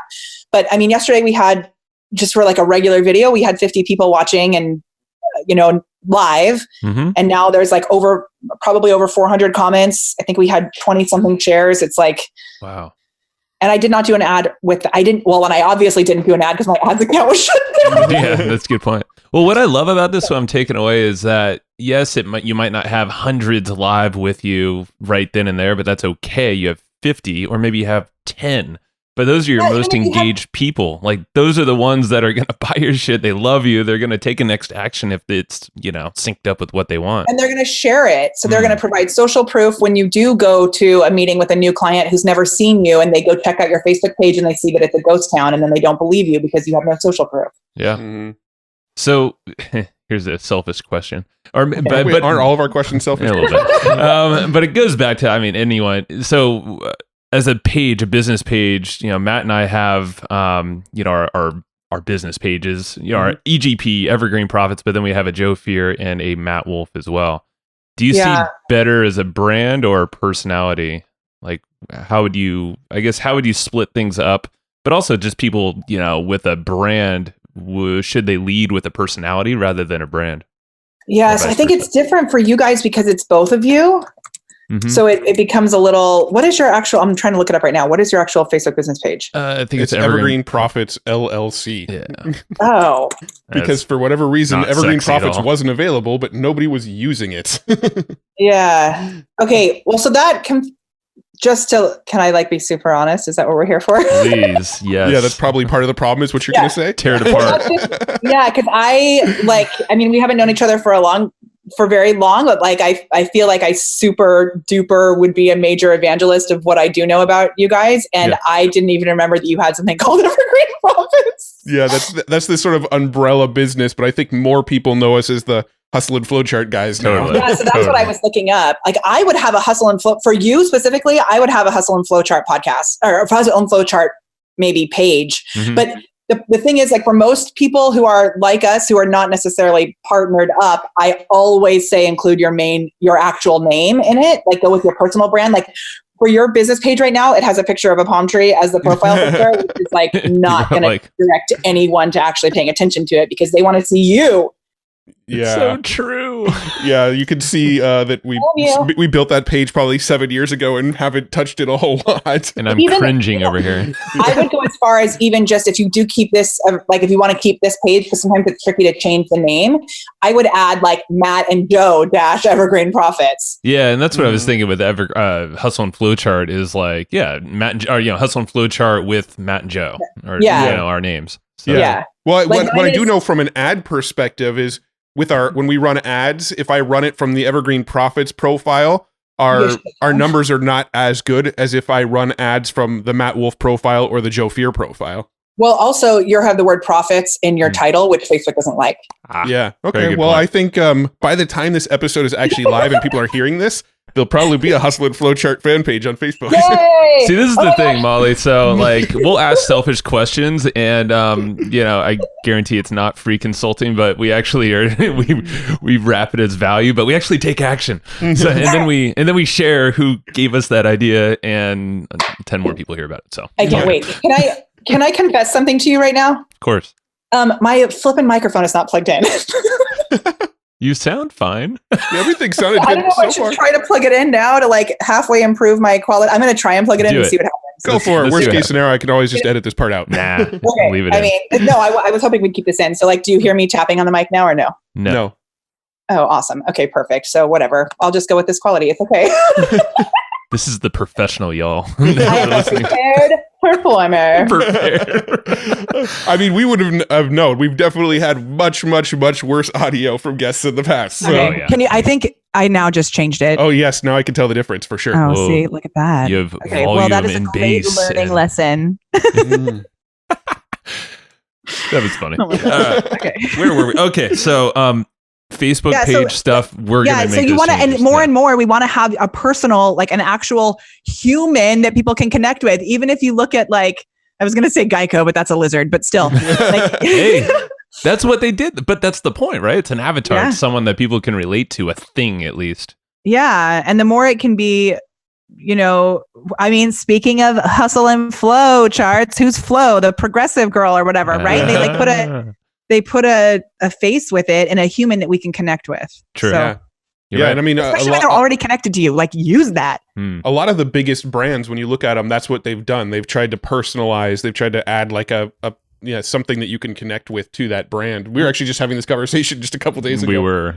But I mean, yesterday we had, just for like a regular video, we had 50 people watching and, live. And now there's like probably over 400 comments. I think we had 20 something shares. It's like, wow. And I did not do an ad and I obviously didn't do an ad because my ads account was shut down. Yeah, that's a good point. Well, what I love about this, what I'm taking away, is that yes, you might not have hundreds live with you right then and there, but that's okay. You have 50, or maybe you have 10. But those are your most engaged people. Like, those are the ones that are going to buy your shit. They love you. They're going to take a next action if it's, synced up with what they want. And they're going to share it. So they're going to provide social proof when you do go to a meeting with a new client who's never seen you, and they go check out your Facebook page and they see that it's a ghost town, and then they don't believe you because you have no social proof. Yeah. So here's a selfish question. But aren't all of our questions selfish? A little bit. But it goes back to, anyone. So as a business page, Matt and I have, our business pages, our EGP, Evergreen Profits, but then we have a Joe Fier and a Matt Wolf as well. Do you see better as a brand or personality? Like, how would you split things up? But also just people, with a brand, should they lead with a personality rather than a brand? Yes, I think it's different for you guys because it's both of you. So it becomes a little, what is your actual, I'm trying to look it up right now. What is your actual Facebook business page? I think it's Evergreen Profits LLC. Yeah. Oh. Because for whatever reason, Evergreen Profits wasn't available, but nobody was using it. Yeah. Okay. Well, so that can I be super honest? Is that what we're here for? Please. Yes. Yeah, that's probably part of the problem is what you're going to say. Tear it apart. Because we haven't known each other for very long, but I feel like I super duper would be a major evangelist of what I do know about you guys. And I didn't even remember that you had something called Evergreen Profits. Yeah, that's this sort of umbrella business, but I think more people know us as the Hustle and Flowchart guys now. Totally. Yeah, so that's what I was looking up. Like, I would have a Hustle and Flow for you specifically. I would have a Hustle and Flowchart podcast or a Hustle and Flowchart maybe page. But the thing is, like, for most people who are like us, who are not necessarily partnered up, I always say include your actual name in it. Like, go with your personal brand. Like, for your business page right now, it has a picture of a palm tree as the profile picture, which is like not going to direct anyone to actually paying attention to it because they want to see you. Yeah, so true. Yeah, you can see that we built that page probably 7 years ago and haven't touched it a whole lot. And I'm cringing over here. I would go as far as even just if you do keep this, like if you want to keep this page, because sometimes it's tricky to change the name, I would add like Matt and Joe - Evergreen Profits. Yeah, and that's what I was thinking with Hustle and Flowchart is like, Matt and, or Hustle and Flowchart with Matt and Joe, or our names. So. Yeah. Well, what I do know from an ad perspective is when we run ads, if I run it from the Evergreen Profits profile, our numbers are not as good as if I run ads from the Matt Wolf profile or the Joe Fier profile. Well, also you have the word profits in your title, which Facebook doesn't like. Yeah. Okay. Well, point. I think by the time this episode is actually live and people are hearing this, there'll probably be a Hustle and Flowchart fan page on Facebook. Yay! See, this is the thing, Molly. So, like, we'll ask selfish questions, and I guarantee it's not free consulting, but we actually are we wrap it as value, but we actually take action. So, and then we share who gave us that idea, and 10 more people hear about it. So I can't wait. Can I confess something to you right now? Of course. My flipping microphone is not plugged in. You sound fine. Everything sounded I don't know. I should try to plug it in now to like halfway improve my quality. I'm going to try and plug it in and see what happens. Go for it. Worst case scenario, I can always just edit this part out. Nah, okay. Leave it in. No, I was hoping we'd keep this in. So like, do you hear me tapping on the mic now or no? No. Oh, awesome. Okay, perfect. So whatever. I'll just go with this quality. It's okay. This is the professional, y'all. I am a prepared performer. I mean, we would have known. We've definitely had much, much, much worse audio from guests in the past. So. Okay. Can you? I think I now just changed it. Oh yes, now I can tell the difference for sure. Oh, see, look at that. You have okay, volume well, that is a and great bass learning lesson. That was funny. Okay, where were we? Okay, so Facebook page stuff. We're gonna make. So you want to, and more. We want to have a personal, like an actual human that people can connect with. Even if you look at like, I was gonna say Geico, but that's a lizard. But still, like, hey, that's what they did. But that's the point, right? It's an avatar. It's someone that people can relate to, a thing at least. Yeah, and the more it can be. I mean, speaking of Hustle and Flow charts, who's Flo, the progressive girl or whatever, right? They like put a face with it and a human that we can connect with. True. So, yeah, right. And I mean, especially when they're already connected to you, like use that. A lot of the biggest brands, when you look at them, that's what they've done. They've tried to personalize. They've tried to add like something that you can connect with to that brand. We were actually just having this conversation just a couple days ago. We were,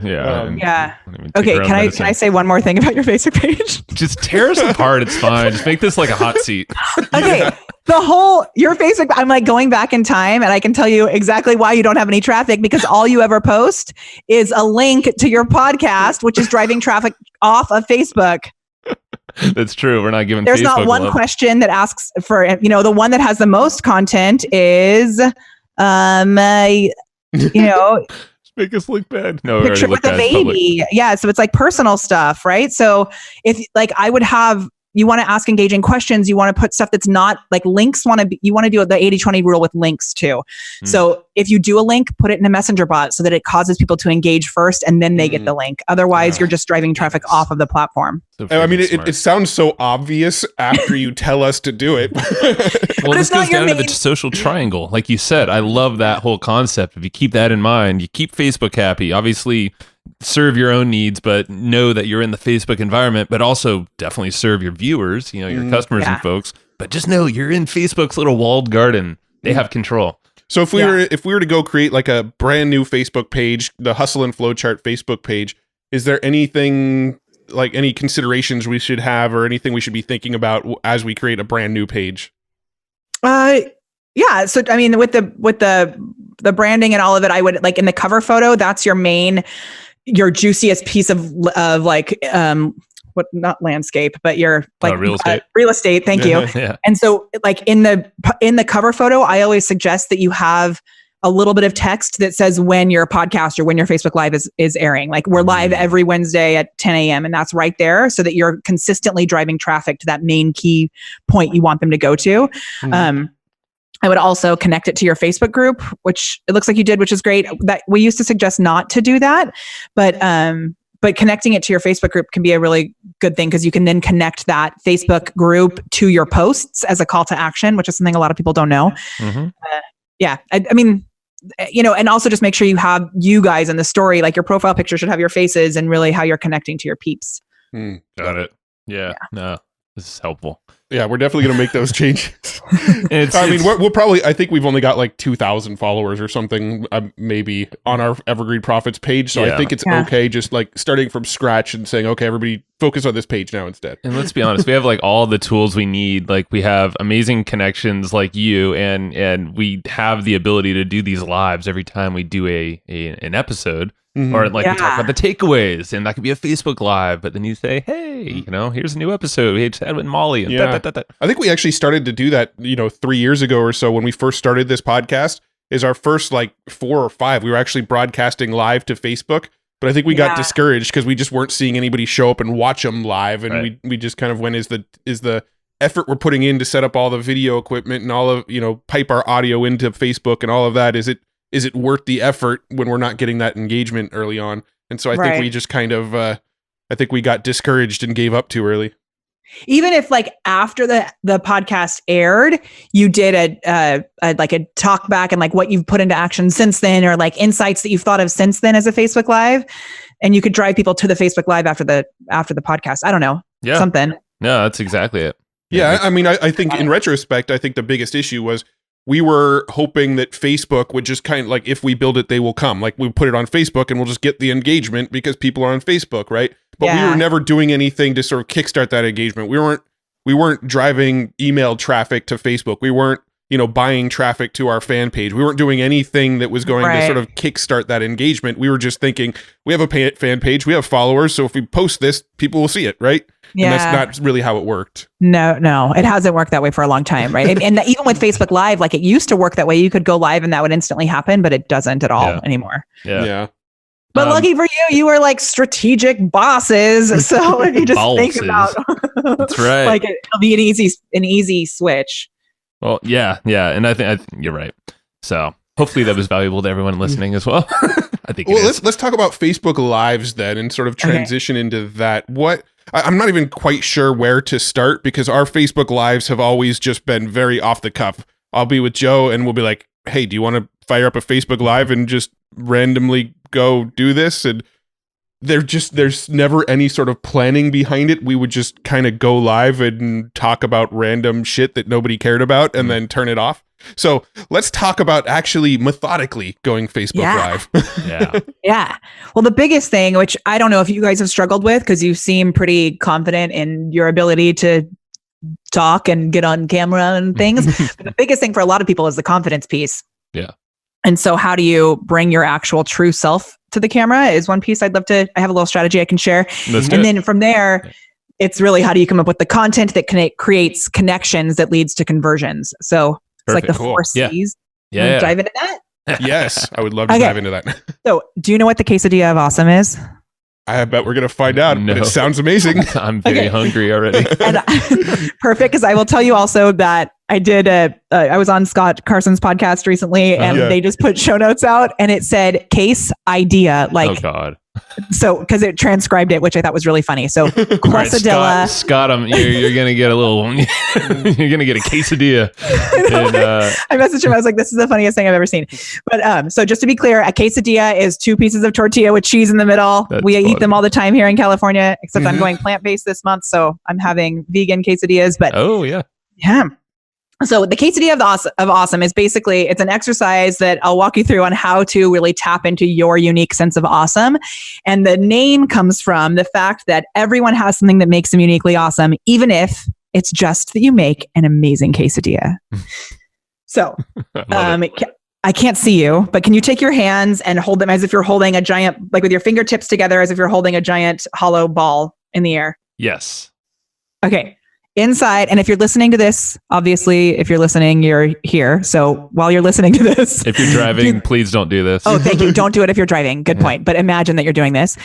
Okay, can I say one more thing about your Facebook page? Just tear us apart. It's fine. Just make this like a hot seat. Okay. Your Facebook, I'm like going back in time and I can tell you exactly why you don't have any traffic because all you ever post is a link to your podcast, which is driving traffic off of Facebook. That's true. We're not giving. There's Facebook not one love. question that asks for, the one that has the most content is, make us look bad. No, picture with a baby. Public. Yeah. So it's like personal stuff, right? So if like I would have, you want to ask engaging questions, you want to put stuff that's not like links, you want to do the 80-20 rule with links too. So if you do a link, put it in a messenger bot so that it causes people to engage first and then they get the link. Otherwise you're just driving traffic off of the platform. So I mean, it sounds so obvious after you tell us to do it. Well, this goes down to the social triangle. Like you said, I love that whole concept. If you keep that in mind, you keep Facebook happy. Obviously, serve your own needs, but know that you're in the Facebook environment, but also definitely serve your viewers, your customers and folks. But just know you're in Facebook's little walled garden. They have control. So if we were to go create like a brand new Facebook page, the Hustle and Flowchart Facebook page, is there anything like any considerations we should have or anything we should be thinking about as we create a brand new page? Yeah. So, I mean, with the branding and all of it, I would like in the cover photo, that's your juiciest piece of like, not landscape, but your like real estate. Real estate. Thank you. Yeah. And so like in the cover photo, I always suggest that you have a little bit of text that says when your podcast or when your Facebook Live is airing. Like we're live every Wednesday at 10 a.m. and that's right there so that you're consistently driving traffic to that main key point you want them to go to. I would also connect it to your Facebook group, which it looks like you did, which is great. That we used to suggest not to do that, but connecting it to your Facebook group can be a really good thing because you can then connect that Facebook group to your posts as a call to action, which is something a lot of people don't know. Mm-hmm. I mean, and also just make sure you have you guys in the story, like your profile picture should have your faces and really how you're connecting to your peeps. Got it. Yeah. No, this is helpful. Yeah, we're definitely going to make those changes. We'll probably, I think we've only got like 2,000 followers or something, maybe on our Evergreen Profits page. So I think it's okay just like starting from scratch and saying, okay, everybody focus on this page now instead. And let's be honest, we have like all the tools we need. Like we have amazing connections like you, and we have the ability to do these lives every time we do an episode. Mm-hmm. Or like we talk about the takeaways, and that could be a Facebook Live, but then you say, hey, here's a new episode. We had with Molly. And I think we actually started to do that, 3 years ago or so when we first started this podcast. Is our first like 4 or 5. We were actually broadcasting live to Facebook, but I think we got discouraged because we just weren't seeing anybody show up and watch them live. And we just kind of went, is the effort we're putting in to set up all the video equipment and all of, pipe our audio into Facebook and all of that, is it worth the effort when we're not getting that engagement early on? And so I think we just kind of, I think we got discouraged and gave up too early. Even if like after the podcast aired, you did a talk back and like what you've put into action since then, or like insights that you've thought of since then as a Facebook Live, and you could drive people to the Facebook Live after the podcast. I don't know. Yeah. Something. No, that's exactly it. Yeah. I mean, I think in retrospect, I think the biggest issue was we were hoping that Facebook would just kind of like, if we build it, they will come. Like we put it on Facebook and we'll just get the engagement because people are on Facebook, right? But we were never doing anything to sort of kickstart that engagement. We weren't driving email traffic to Facebook. We weren't, buying traffic to our fan page. We weren't doing anything that was going to sort of kickstart that engagement. We were just thinking, we have a fan page, we have followers, so if we post this, people will see it, right? Yeah. And that's not really how it worked. No, it hasn't worked that way for a long time, right? And even with Facebook Live, like it used to work that way. You could go live and that would instantly happen, but it doesn't at all anymore. Yeah. But lucky for you were like strategic bosses. So if you just think about, that's right. Like it'll be an easy switch. Well, yeah, and I think you're right. So hopefully that was valuable to everyone listening as well. I think. Well, let's talk about Facebook Lives then, and sort of transition into that. I'm not even quite sure where to start because our Facebook Lives have always just been very off the cuff. I'll be with Joe and we'll be like, hey, do you want to fire up a Facebook Live and just randomly go do this? And there's never any sort of planning behind it. We would just kind of go live and talk about random shit that nobody cared about and then turn it off. So let's talk about actually methodically going Facebook Live. Yeah. Well, the biggest thing, which I don't know if you guys have struggled with because you seem pretty confident in your ability to talk and get on camera and things. But the biggest thing for a lot of people is the confidence piece. Yeah. And so how do you bring your actual true self to the camera is one piece I have a little strategy I can share. Then from there, it's really how do you come up with the content that creates connections that leads to conversions. So it's like the 4 C's. Yeah. Dive into that? Yes, I would love to dive into that. So do you know what the Quesadilla of Awesome is? I bet we're going to find out, but it sounds amazing. I'm very hungry already. Perfect, because I will tell you also that I did I was on Scott Carson's podcast recently, and they just put show notes out, and it said case idea. Like, oh God. So, because it transcribed it, which I thought was really funny. So, Quesadilla. Right, Scott, you're gonna get a little. You're gonna get a quesadilla. I messaged him. I was like, "This is the funniest thing I've ever seen." But so, just to be clear, a quesadilla is 2 pieces of tortilla with cheese in the middle. We eat them all the time here in California, except I'm going plant-based this month, so I'm having vegan quesadillas. But yeah. So the Quesadilla of Awesome is basically, it's an exercise that I'll walk you through on how to really tap into your unique sense of awesome. And the name comes from the fact that everyone has something that makes them uniquely awesome, even if it's just that you make an amazing quesadilla. So I can't see you, but can you take your hands and hold them as if you're holding a giant, like with your fingertips together, as if you're holding a giant hollow ball in the air? Yes. Okay. Inside, and if you're listening to this, obviously, if you're listening, you're here. So while you're listening to this, if you're driving, please don't do this. Oh, thank you. Don't do it if you're driving. Good point. But imagine that you're doing this.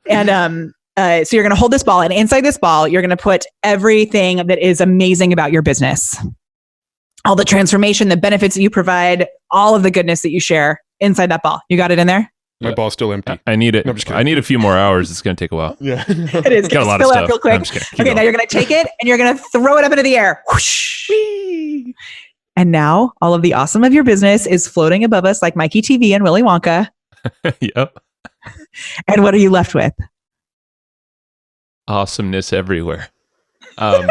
And so you're going to hold this ball, and inside this ball, you're going to put everything that is amazing about your business. all the transformation, the benefits that you provide, all of the goodness that you share inside that ball. You got it in there? My ball's still empty. I need it. No, I'm just kidding. I need a few more hours. It's going to take a while. Yeah. It is. Got a lot of Spill it stuff. up real quick. No, I'm just kidding. Keep Okay, going. now you're going to take it and you're going to throw it up into the air. Whoosh. And now all of the awesome of your business is floating above us like Mikey TV and Willy Wonka. Yep. And what are you left with? Awesomeness everywhere. And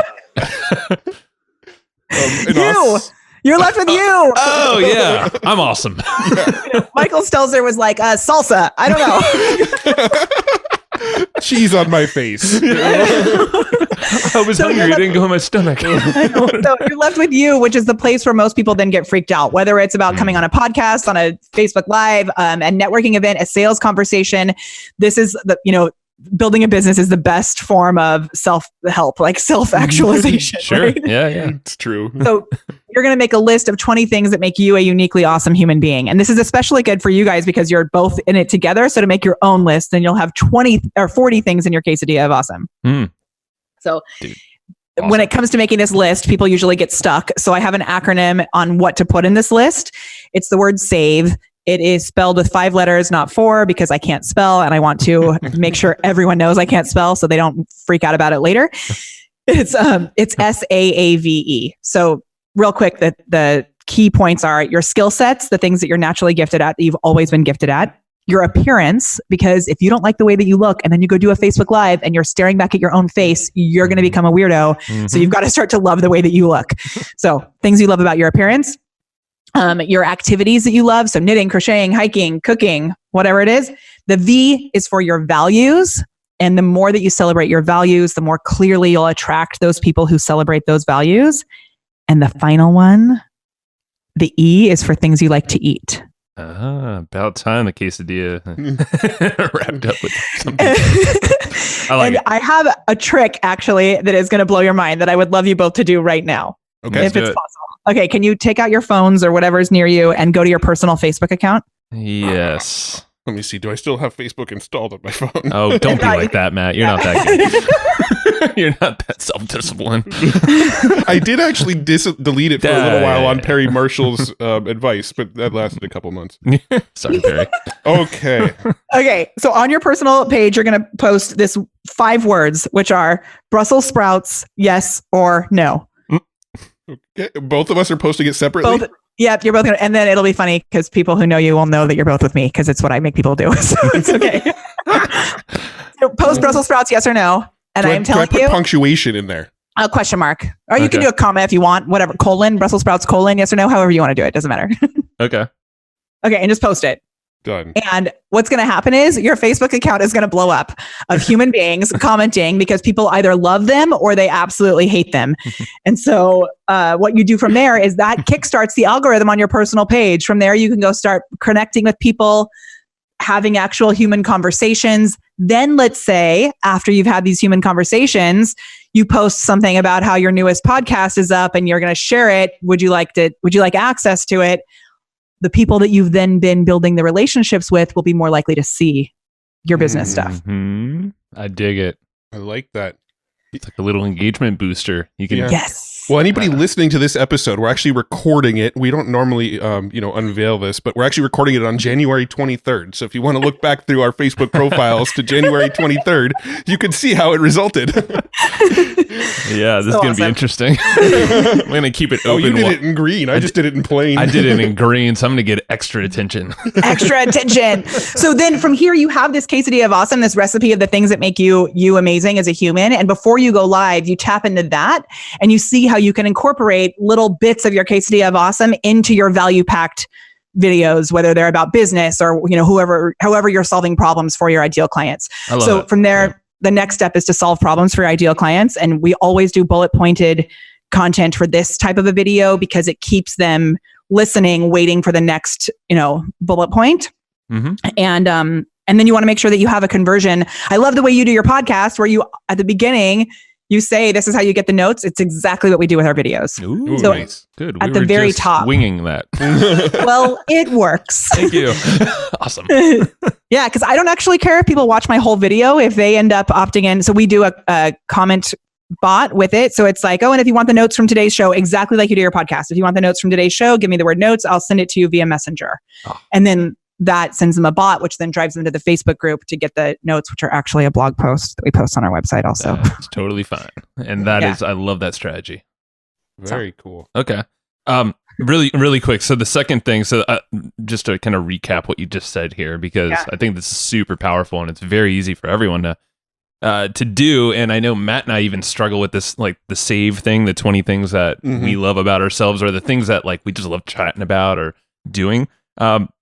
You. You're left with you. Oh yeah, I'm awesome. Michael Stelzer was like, salsa. I don't know. cheese on my face. I was hungry. It didn't go in my stomach. So you're left with you, which is the place where most people then get freaked out, whether it's about coming on a podcast, on a Facebook Live, a networking event, a sales conversation. This is building a business is the best form of self-help, like self-actualization. Sure. Right? Yeah. It's true. So you're going to make a list of 20 things that make you a uniquely awesome human being. And this is especially good for you guys because you're both in it together. So to make your own list, then you'll have 20 or 40 things in your quesadilla of awesome. So awesome. When it comes to making this list, people usually get stuck. So I have an acronym on what to put in this list. It's the word SAVE. It is spelled with 5 letters, not 4, because I can't spell and I want to make sure everyone knows I can't spell so they don't freak out about it later. It's SAAVE. So real quick, the key points are your skill sets, the things that you're naturally gifted at, that you've always been gifted at. Your appearance, because if you don't like the way that you look and then you go do a Facebook Live and you're staring back at your own face, you're going to become a weirdo. Mm-hmm. So you've got to start to love the way that you look. So things you love about your appearance. Your activities that you love. So knitting, crocheting, hiking, cooking, whatever it is. The V is for your values. And the more that you celebrate your values, the more clearly you'll attract those people who celebrate those values. And the final one, the E is for things you like to eat. About time the quesadilla wrapped up with something. I like it. I have a trick actually that is going to blow your mind that I would love you both to do right now. Okay. If it's possible. Okay, can you take out your phones or whatever's near you and go to your personal Facebook account? Yes. Let me see. Do I still have Facebook installed on my phone? Oh, don't be like that, Matt. You're not that good. You're not that self-disciplined. I did actually delete it for a little while on Perry Marshall's advice, but that lasted a couple months. Sorry, Perry. Okay. Okay, so on your personal page, you're going to post this 5 words, which are Brussels sprouts, yes or no. Okay. Both of us are posting it separately? Yep, you're both going to, and then it'll be funny because people who know you will know that you're both with me because it's what I make people do. So it's okay. So post Brussels sprouts, yes or no. And I am telling you. Do I put punctuation in there? A question mark. Or you can do a comma if you want, whatever. Colon, Brussels sprouts, colon, yes or no, however you want to do it. Doesn't matter. Okay. Okay, and just post it. Done. And what's going to happen is your Facebook account is going to blow up of human beings commenting because people either love them or they absolutely hate them. And so what you do from there is that kickstarts the algorithm on your personal page. From there, you can go start connecting with people, having actual human conversations. Then let's say after you've had these human conversations, you post something about how your newest podcast is up and you're going to share it. Would you like access to it? The people that you've then been building the relationships with will be more likely to see your business stuff. I dig it. I like that. It's like a little engagement booster. You can Yes. Well, anybody listening to this episode, we're actually recording it. We don't normally, unveil this, but we're actually recording it on January 23rd. So if you want to look back through our Facebook profiles to January 23rd, you can see how it resulted. Yeah, this is going to be interesting. I'm going to keep it open. Oh, you did it in green. I just did it in plain. I did it in green, so I'm going to get extra attention. Extra attention. So then from here, you have this quesadilla of awesome, this recipe of the things that make you amazing as a human. And before you go live, you tap into that and you see how you can incorporate little bits of your quesadilla of awesome into your value packed videos, whether they're about business or, however you're solving problems for your ideal clients. So from there, the next step is to solve problems for your ideal clients. And we always do bullet pointed content for this type of a video because it keeps them listening, waiting for the next, bullet point. Mm-hmm. And then you want to make sure that you have a conversion. I love the way you do your podcast where you, at the beginning, you say, this is how you get the notes. It's exactly what we do with our videos. Ooh, so nice. Good. At the very top. Winging that. Well, it works. Thank you. Awesome. Yeah, because I don't actually care if people watch my whole video if they end up opting in. So we do a comment bot with it. So it's like, oh, and if you want the notes from today's show, exactly like you do your podcast, if you want the notes from today's show, give me the word notes. I'll send it to you via Messenger. Oh. And then that sends them a bot, which then drives them to the Facebook group to get the notes, which are actually a blog post that we post on our website also. That's totally fine. And that is, I love that strategy. Very cool. Okay. Really, really quick. So the second thing, just to kind of recap what you just said here, because I think this is super powerful and it's very easy for everyone to do. And I know Matt and I even struggle with this, like the save thing, the 20 things that we love about ourselves, or the things that like we just love chatting about or doing.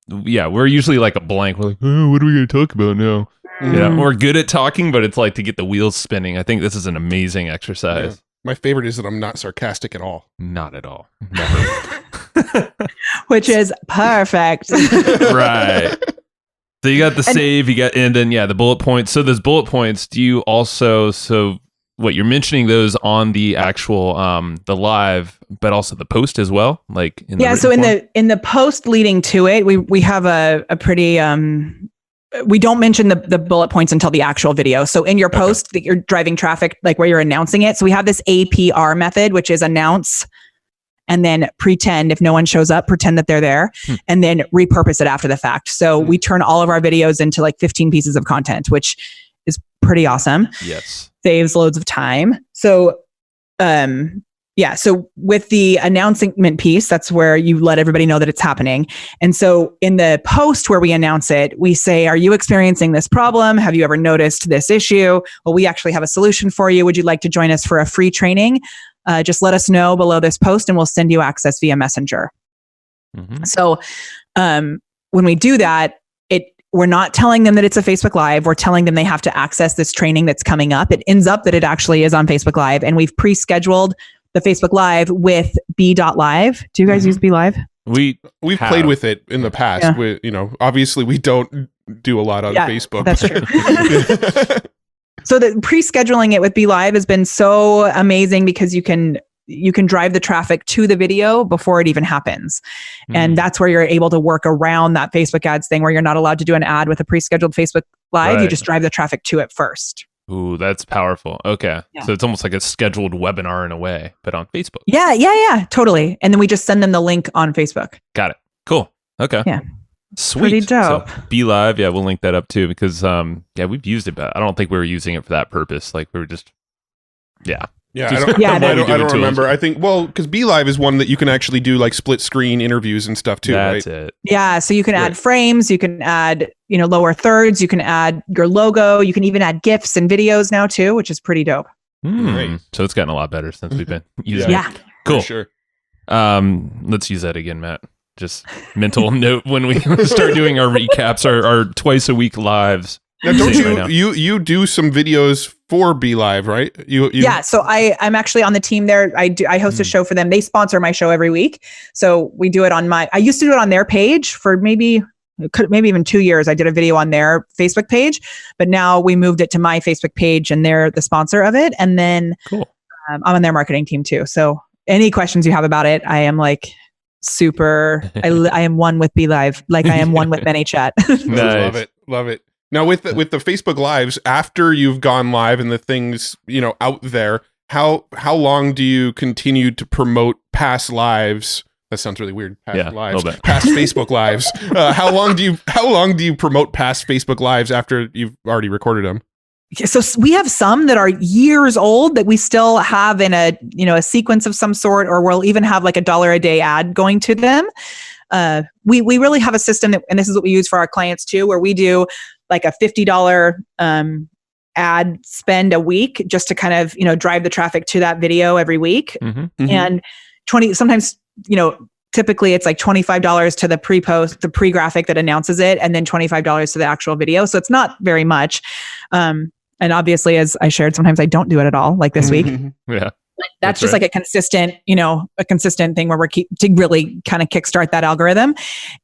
We're usually like a blank. We're like, oh, what are we going to talk about now? Yeah, we're good at talking, but it's like to get the wheels spinning. I think this is an amazing exercise. Yeah. My favorite is that I'm not sarcastic at all. Not at all. Never. Which is perfect. Right. So you got the save, and then the bullet points. So those bullet points, do you also, what you're mentioning those on the actual the live, but also the post as well, like in the so form? in the post leading to it, we have a pretty we don't mention the bullet points until the actual video. So in your post that you're driving traffic, like where you're announcing it. So we have this APR method, which is announce and then pretend, if no one shows up, pretend that they're there and then repurpose it after the fact. So we turn all of our videos into like 15 pieces of content, which is pretty awesome. Yes. Saves loads of time. So, so with the announcement piece, that's where you let everybody know that it's happening. And so in the post where we announce it, we say, are you experiencing this problem? Have you ever noticed this issue? Well, we actually have a solution for you. Would you like to join us for a free training? Just let us know below this post and we'll send you access via Messenger. So when we do that, we're not telling them that it's a Facebook Live. We're telling them they have to access this training that's coming up. It ends up that it actually is on Facebook Live, and we've pre-scheduled the Facebook Live with B.Live. Do you guys use B.Live? We've played with it in the past. Yeah. Obviously we don't do a lot on Facebook. That's true. So the pre-scheduling it with B.Live has been so amazing because you can drive the traffic to the video before it even happens. And that's where you're able to work around that Facebook ads thing where you're not allowed to do an ad with a pre-scheduled Facebook Live. Right. You just drive the traffic to it first. Ooh, that's powerful. Okay. Yeah. So it's almost like a scheduled webinar in a way, but on Facebook. Yeah, totally. And then we just send them the link on Facebook. Got it. Cool. Okay. Yeah. Sweet. Pretty dope. So B.Live, we'll link that up too because we've used it, but I don't think we were using it for that purpose. Like we were just I don't remember. I think, because B.Live is one that you can actually do like split screen interviews and stuff too, That's right? it. Yeah, so you can add frames, you can add, lower thirds, you can add your logo, you can even add GIFs and videos now too, which is pretty dope. Right. So it's gotten a lot better since we've been using it. Cool. For sure. Let's use that again, Matt. Just mental note when we start doing our recaps, our twice a week lives. Now, don't you do some videos for B.Live, right? Yeah, so I'm actually on the team there. I host a show for them. They sponsor my show every week. So we do it on I used to do it on their page for maybe even 2 years. I did a video on their Facebook page, but now we moved it to my Facebook page and they're the sponsor of it. And then I'm on their marketing team too. So any questions you have about it, I am like super, I am one with B.Live, like I am one with Manychat. Nice. Love it. Now with the Facebook Lives, after you've gone live and the things, out there, how long do you continue to promote past lives? That sounds really weird. Past lives, past Facebook Lives. How long do you promote past Facebook Lives after you've already recorded them? So we have some that are years old that we still have in a sequence of some sort, or we'll even have like $1 a day ad going to them. We really have a system and this is what we use for our clients too, where we do like a $50 ad spend a week just to kind of, drive the traffic to that video every week. And 20, sometimes, typically it's like $25 to the pre-post, the pre-graphic that announces it, and then $25 to the actual video. So it's not very much. And obviously, as I shared, sometimes I don't do it at all, like this week. Yeah. That's just like a consistent thing where we're to really kind of kickstart that algorithm.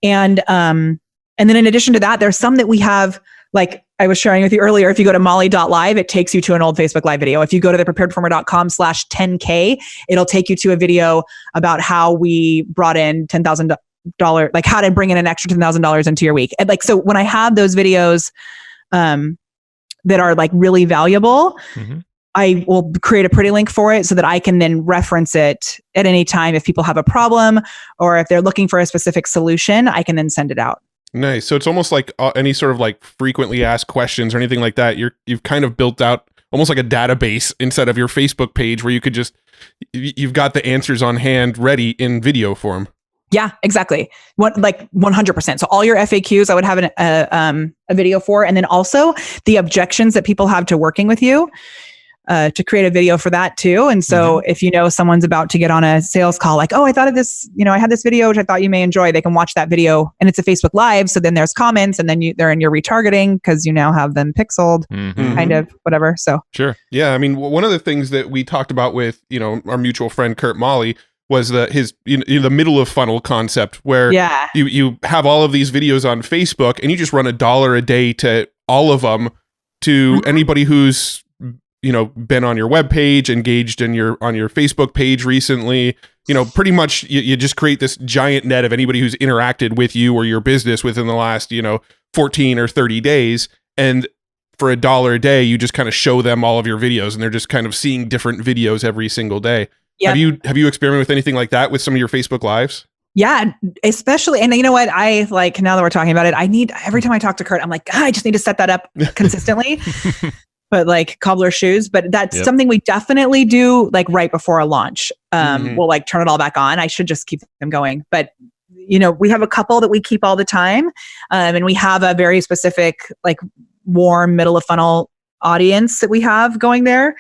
And then in addition to that, there's some that we have, like I was sharing with you earlier, if you go to molly.live, it takes you to an old Facebook Live video. If you go to thepreparedperformer.com/10K, it'll take you to a video about how we brought in $10,000, like how to bring in an extra $10,000 into your week. And like, so when I have those videos that are like really valuable, I will create a pretty link for it so that I can then reference it at any time if people have a problem or if they're looking for a specific solution, I can then send it out. Nice. So it's almost like any sort of like frequently asked questions or anything like that. You've kind of built out almost like a database inside of your Facebook page where you could just, you've got the answers on hand ready in video form. Yeah, exactly. Like 100%. So all your FAQs, I would have a video for, and then also the objections that people have to working with you. To create a video for that too. And so if you know someone's about to get on a sales call, like, oh, I thought of this, I had this video, which I thought you may enjoy. They can watch that video and it's a Facebook Live. So then there's comments and then they're in your retargeting because you now have them pixeled, kind of whatever. So sure. Yeah. I mean, one of the things that we talked about with, our mutual friend, Kurt Molly, was his the middle of funnel concept where you have all of these videos on Facebook and you just run $1 a day to all of them to anybody who's been on your webpage, engaged on your Facebook page recently, pretty much you just create this giant net of anybody who's interacted with you or your business within the last, 14 or 30 days. And for $1 a day, you just kind of show them all of your videos and they're just kind of seeing different videos every single day. Yep. Have you experimented with anything like that with some of your Facebook Lives? Yeah, especially, and you know what, I like, now that we're talking about it, every time I talk to Kurt, I'm like, God, I just need to set that up consistently. But like cobbler shoes, but that's something we definitely do like right before a launch. We'll like turn it all back on. I should just keep them going. But, we have a couple that we keep all the time. And we have a very specific, like warm middle of funnel audience that we have going there.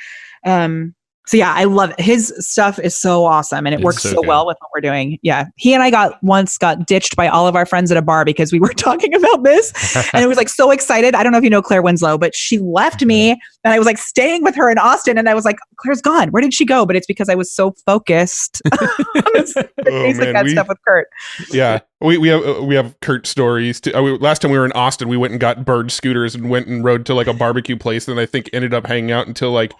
So yeah, I love it. His stuff is so awesome and it works so well with what we're doing. Yeah. He and I once got ditched by all of our friends at a bar because we were talking about this and it was like so excited. I don't know if you know Claire Winslow, but she left me and I was like staying with her in Austin and I was like, Claire's gone. Where did she go? But it's because I was so focused on this basic stuff with Kurt. Yeah. We have Kurt stories too. Last time we were in Austin, we went and got bird scooters and went and rode to like a barbecue place. And I think ended up hanging out until like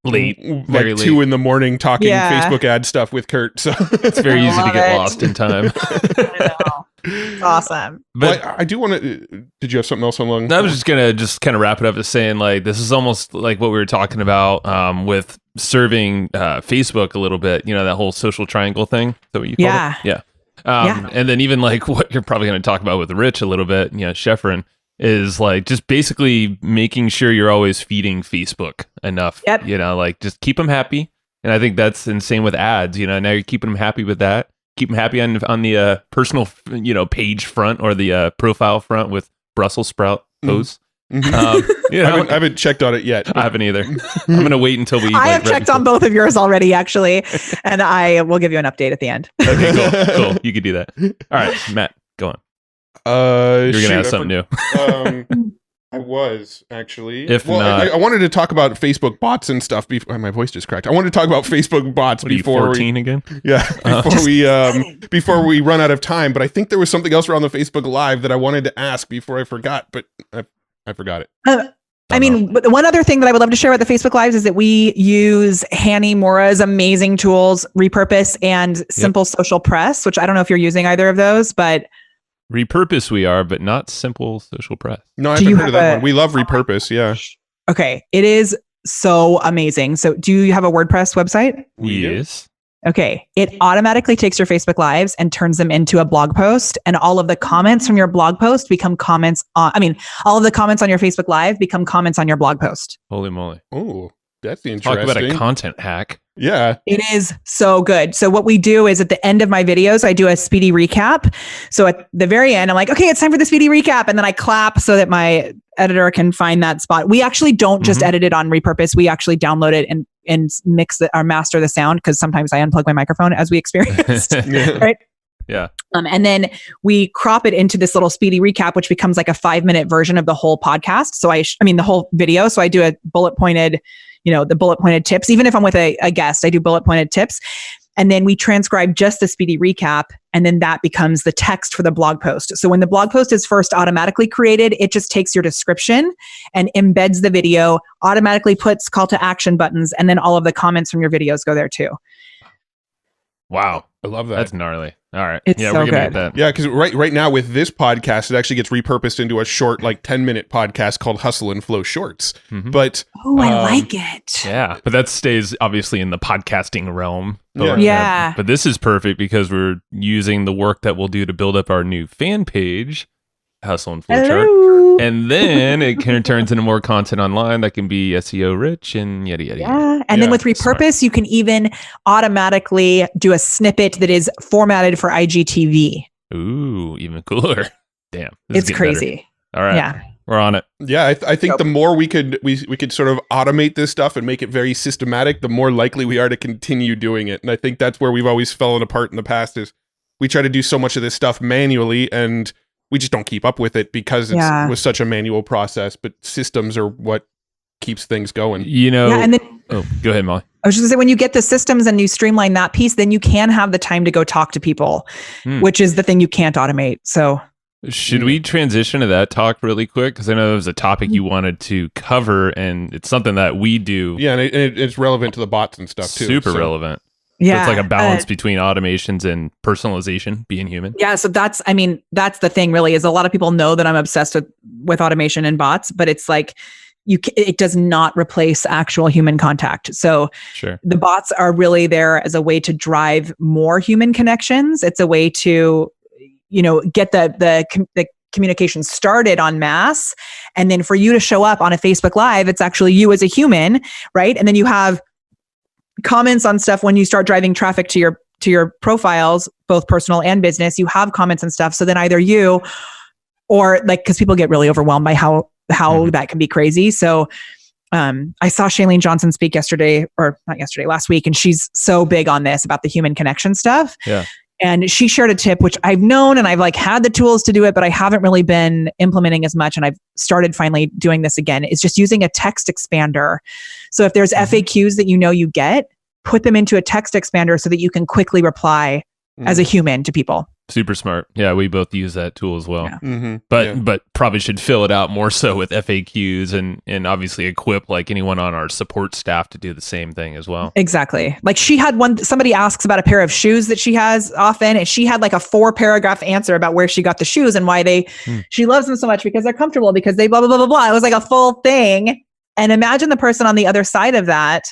very late. 2 a.m. talking Facebook ad stuff with Kurt. So it's very easy to get lost in time. I know. It's awesome. But I do want to, did you have something else along? I was just going to kind of wrap it up as saying like, this is almost like what we were talking about with serving Facebook a little bit, that whole social triangle thing. Is that what you call it? Yeah. And then even like what you're probably going to talk about with Rich a little bit, Sheffrin, is like just basically making sure you're always feeding Facebook enough, like just keep them happy. And I think that's insane with ads, now you're keeping them happy with that. Keep them happy on the personal, page front or the profile front with Brussels sprout posts. I haven't checked on it yet. I haven't either. I'm going to wait until we... I have checked on both of yours already, actually. And I will give you an update at the end. Okay, cool. You could do that. All right, Matt, go on. You're going to have something new. I was actually. If not, I wanted to talk about Facebook bots and stuff. My voice just cracked. I wanted to talk about Facebook bots before 14 again. Yeah, before we run out of time. But I think there was something else around the Facebook Live that I wanted to ask before I forgot. But I forgot it. I mean, one other thing that I would love to share about the Facebook Lives is that we use Hanny Mora's amazing tools, Repurpose and Simple Social Press, which I don't know if you're using either of those, but. Repurpose we are, but not Simple Social Press. No, I haven't heard of that one. We love Repurpose, yeah. Okay, it is so amazing. So do you have a WordPress website? Yes. Okay, it automatically takes your Facebook Lives and turns them into a blog post, and all of the comments from your blog post become comments on, all of the comments on your Facebook Live become comments on your blog post. Holy moly. Oh, that's interesting. Talk about a content hack. Yeah. It is so good. So what we do is at the end of my videos, I do a speedy recap. So at the very end, I'm like, okay, it's time for the speedy recap. And then I clap so that my editor can find that spot. We actually don't just edit it on Repurpose. We actually download it and mix it or master the sound because sometimes I unplug my microphone as we experienced. Right? Yeah. And then we crop it into this little speedy recap, which becomes like a 5-minute version of the whole podcast. So the whole video. So I do a bullet pointed, the bullet pointed tips. Even if I'm with a guest, I do bullet pointed tips. And then we transcribe just the speedy recap. And then that becomes the text for the blog post. So when the blog post is first automatically created, it just takes your description and embeds the video, automatically puts call to action buttons, and then all of the comments from your videos go there too. Wow. I love that. That's gnarly. All right. It's yeah, so we're gonna good. get that. Yeah, because right now with this podcast, it actually gets repurposed into a short, like 10-minute podcast called Hustle and Flow Shorts. Mhm. But Oh, I like it. Yeah, but that stays obviously in the podcasting realm. Yeah. Yeah. But this is perfect because we're using the work that we'll do to build up our new fan page, Hustle and Flowchart. Hello. And then it kind of turns into more content online that can be SEO rich and yada, yada, yada. Yeah. And then with repurpose, you can even automatically do a snippet that is formatted for IGTV. Ooh, even cooler. Damn. this is It's getting crazy. better. All right. Yeah. We're on it. yeah, I think the more we could sort of automate this stuff and make it very systematic, the more likely we are to continue doing it. And I think that's where we've always fallen apart in the past is we try to do so much of this stuff manually and we just don't keep up with it because it was such a manual process, but systems are what keeps things going. You know, Yeah. And then oh, go ahead, Molly. I was just gonna say, when you get the systems and you streamline that piece, then you can have the time to go talk to people, which is the thing you can't automate. So Should we transition to that talk really quick? Because I know it was a topic you wanted to cover, and it's something that we do. Yeah, and it's relevant to the bots and stuff too. Super so. relevant. yeah, So it's like a balance between automations and personalization, being human. Yeah, so that's the thing really is a lot of people know that I'm obsessed with automation and bots, but it's like it does not replace actual human contact. So Sure. the bots are really there as a way to drive more human connections. It's a way to, get the communication started en masse. And then for you to show up on a Facebook Live, it's actually you as a human, right? And then you have comments on stuff when you start driving traffic to your profiles, both personal and business. You have comments and stuff. So then either you or because people get really overwhelmed by how that can be crazy. So I saw Shailene Johnson speak last week, and she's so big on this about the human connection stuff. Yeah. And she shared a tip, which I've known and I've had the tools to do it, but I haven't really been implementing as much. And I've started finally doing this again. It's just using a text expander. So if there's FAQs that you get, put them into a text expander so that you can quickly reply as a human to people. Super smart. Yeah, we both use that tool as well. Yeah. Mm-hmm. But probably should fill it out more so with FAQs and obviously equip anyone on our support staff to do the same thing as well. Exactly. She had somebody asks about a pair of shoes that she has often, and she had a 4-paragraph answer about where she got the shoes and why she loves them so much because they're comfortable, because they blah, blah, blah, blah, blah. It was a full thing. And imagine the person on the other side of that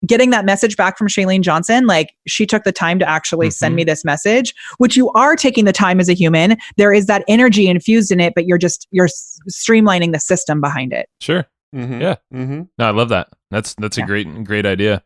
getting that message back from Shailene Johnson. She took the time to actually send me this message, which you are taking the time as a human. There is that energy infused in it, but you're streamlining the system behind it. Sure. Mm-hmm. Yeah. Mm-hmm. No, I love that. That's a great idea.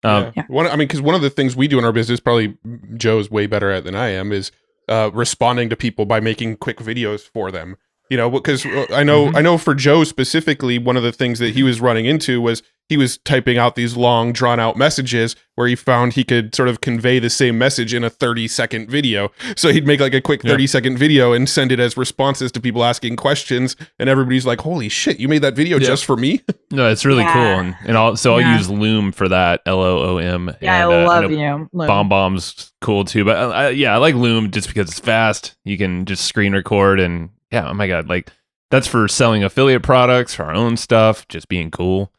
Because one of the things we do in our business, probably Joe's way better at than I am, is responding to people by making quick videos for them. Because I know for Joe specifically, one of the things that he was running into was he was typing out these long, drawn out messages where he found he could sort of convey the same message in a 30-second video. So he'd make a quick 30-second video and send it as responses to people asking questions. And everybody's like, holy shit, you made that video just for me? No, it's really cool. And I'll use Loom for that, Loom. Yeah, and, I love you. BombBomb's cool too. But I like Loom just because it's fast. You can just screen record and oh my God, that's for selling affiliate products, for our own stuff, just being cool.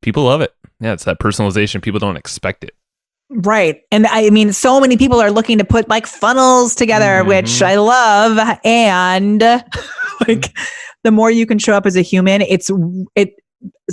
People love it. Yeah, it's that personalization. People don't expect it. Right. And I mean, so many people are looking to put funnels together, which I love. And the more you can show up as a human,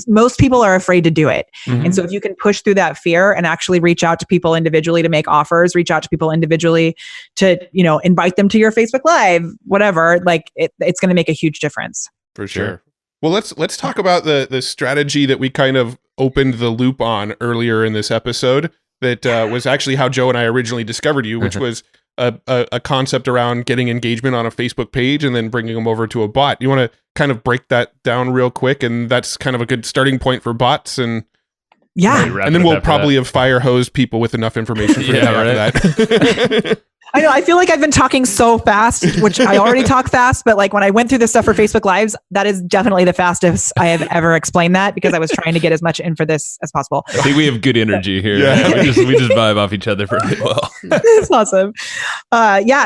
most people are afraid to do it. And so if you can push through that fear and actually reach out to people individually to make offers, reach out to people individually to, invite them to your Facebook Live, whatever, it's going to make a huge difference. For sure. Well, let's talk about the strategy that we kind of opened the loop on earlier in this episode. That was actually how Joe and I originally discovered you, which was a concept around getting engagement on a Facebook page and then bringing them over to a bot. You want to kind of break that down real quick, and that's kind of a good starting point for bots. And and then we'll probably have fire hosed people with enough information for after that. I know. I feel like I've been talking so fast, which I already talk fast, but when I went through this stuff for Facebook Lives, that is definitely the fastest I have ever explained that, because I was trying to get as much in for this as possible. I think we have good energy here. Yeah. we just vibe off each other pretty well. It's awesome.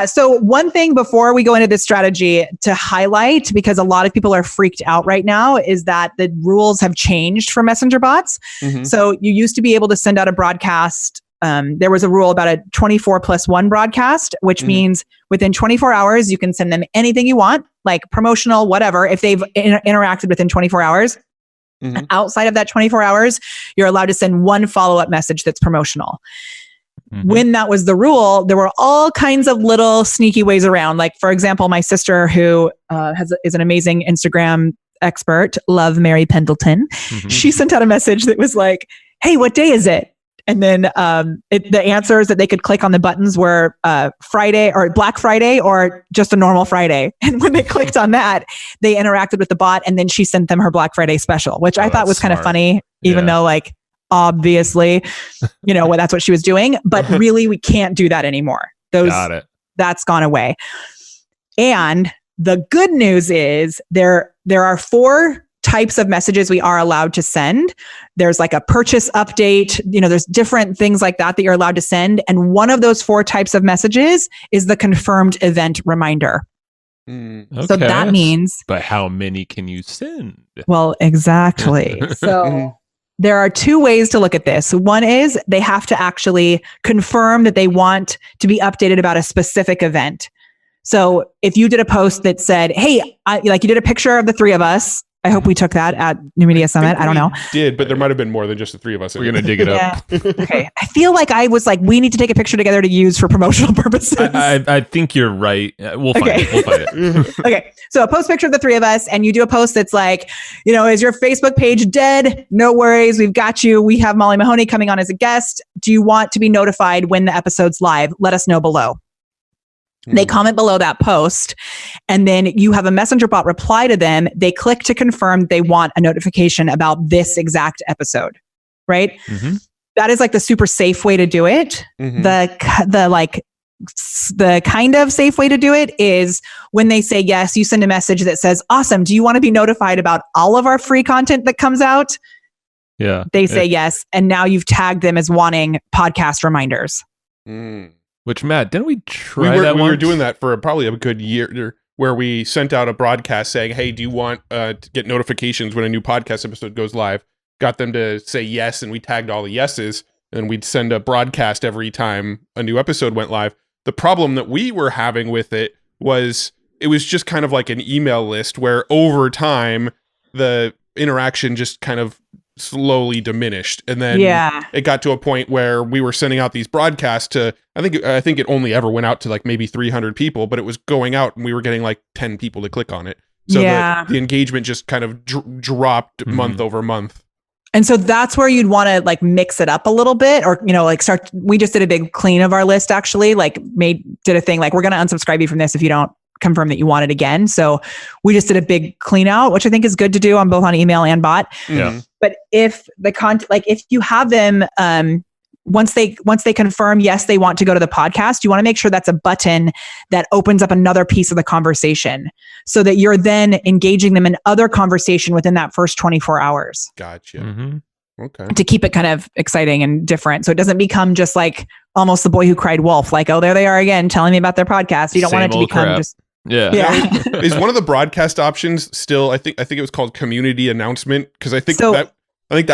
So one thing before we go into this strategy to highlight, because a lot of people are freaked out right now, is that the rules have changed for messenger bots. So you used to be able to send out a broadcast there was a rule about a 24+1 broadcast, which means within 24 hours, you can send them anything you want, like promotional, whatever, if they've interacted within 24 hours. Outside of that 24 hours, you're allowed to send one follow-up message that's promotional. When that was the rule, there were all kinds of little sneaky ways around. Like, for example, my sister, who is an amazing Instagram expert, love Mary Pendleton, she sent out a message that was like, hey, what day is it? And then the answers that they could click on the buttons were Friday or Black Friday or just a normal Friday. And when they clicked on that, they interacted with the bot, and then she sent them her Black Friday special, which I thought was kind of funny, even though like obviously, that's what she was doing. But really, we can't do that anymore. That's gone away. And the good news is there are 4 types of messages we are allowed to send. There's like a purchase update, there's different things like that you're allowed to send. And one of those 4 types of messages is the confirmed event reminder. Okay. So that means... But how many can you send? Well, exactly. So there are 2 ways to look at this. One is they have to actually confirm that they want to be updated about a specific event. So if you did a post that said, hey, you did a picture of the 3 of us, I hope we took that at New Media Summit. I don't know. Did, but there might have been more than just the 3 of us. We're going to dig it up. Okay. I feel like I was like, we need to take a picture together to use for promotional purposes. I think you're right. We'll find it. Okay. So a post picture of the 3 of us, and you do a post that's like, is your Facebook page dead? No worries. We've got you. We have Molly Mahoney coming on as a guest. Do you want to be notified when the episode's live? Let us know below. They comment below that post, and then you have a messenger bot reply to them. They click to confirm they want a notification about this exact episode, right? That is like the super safe way to do it. The kind of safe way to do it is when they say yes, you send a message that says, awesome, do you want to be notified about all of our free content that comes out? Yeah. They say yes, and now you've tagged them as wanting podcast reminders. Which, Matt, didn't we try that We once? were doing that for probably a good year, where we sent out a broadcast saying, hey, do you want to get notifications when a new podcast episode goes live? Got them to say yes, and we tagged all the yeses, and we'd send a broadcast every time a new episode went live. The problem that we were having with it was just kind of like an email list where over time, the interaction just kind of slowly diminished, and then it got to a point where we were sending out these broadcasts to I think it only ever went out to like maybe 300 people, but it was going out and we were getting like 10 people to click on it, so the engagement just kind of dropped month over month. And so that's where you'd want to like mix it up a little bit, or we just did a big clean of our list, actually, did a thing like, we're going to unsubscribe you from this if you don't confirm that you want it again. So we just did a big clean out, which I think is good to do on both on email and bot. But if if you have them, once they confirm, yes, they want to go to the podcast, you want to make sure that's a button that opens up another piece of the conversation so that you're then engaging them in other conversation within that first 24 hours. Gotcha. Okay. To keep it kind of exciting and different. So it doesn't become just like almost the boy who cried wolf, like, oh, there they are again, telling me about their podcast. You don't want it to become just... Yeah. Is one of the broadcast options still, I think it was called community announcement, because I think that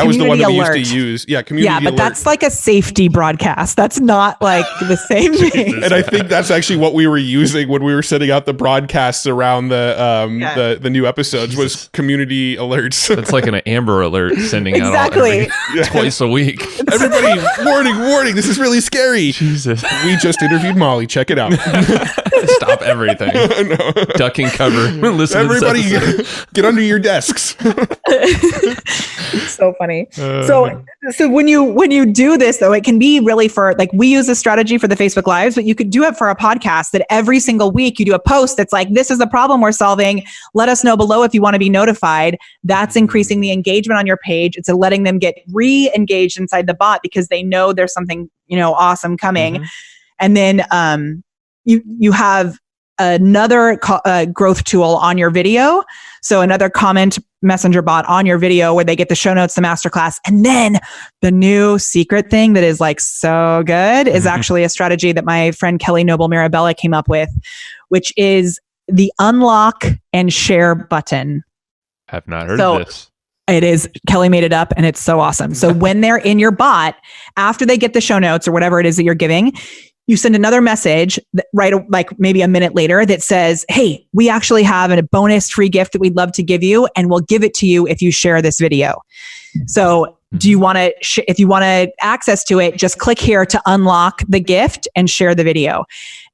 was the one that we used to use. Yeah, community alert. But that's like a safety broadcast. That's not like the same thing. And I think that's actually what we were using when we were sending out the broadcasts around the new episodes. Was community alerts. It's like an Amber Alert sending out twice a week. Everybody, warning, this is really scary. Jesus. We just interviewed Molly. Check it out. Stop everything. No. Duck and cover. Listen Everybody to this episode. get under your desks. So funny. So when you do this, though, it can be really for, like, we use this strategy for the Facebook Lives, but you could do it for a podcast, that every single week you do a post that's like, this is the problem we're solving. Let us know below if you want to be notified. That's increasing the engagement on your page. It's letting them get re-engaged inside the bot because they know there's something, awesome coming. And then you have another growth tool on your video. So another comment messenger bot on your video where they get the show notes, the masterclass. And then the new secret thing that is like so good is actually a strategy that my friend Kelly Noble Mirabella came up with, which is the unlock and share button. Have not heard of this. It is. Kelly made it up and it's so awesome. So when they're in your bot, after they get the show notes or whatever it is that you're giving, you send another message right, like maybe a minute later that says, hey, we actually have a bonus free gift that we'd love to give you, and we'll give it to you if you share this video. So do you want to, if you want to access to it, just click here to unlock the gift and share the video.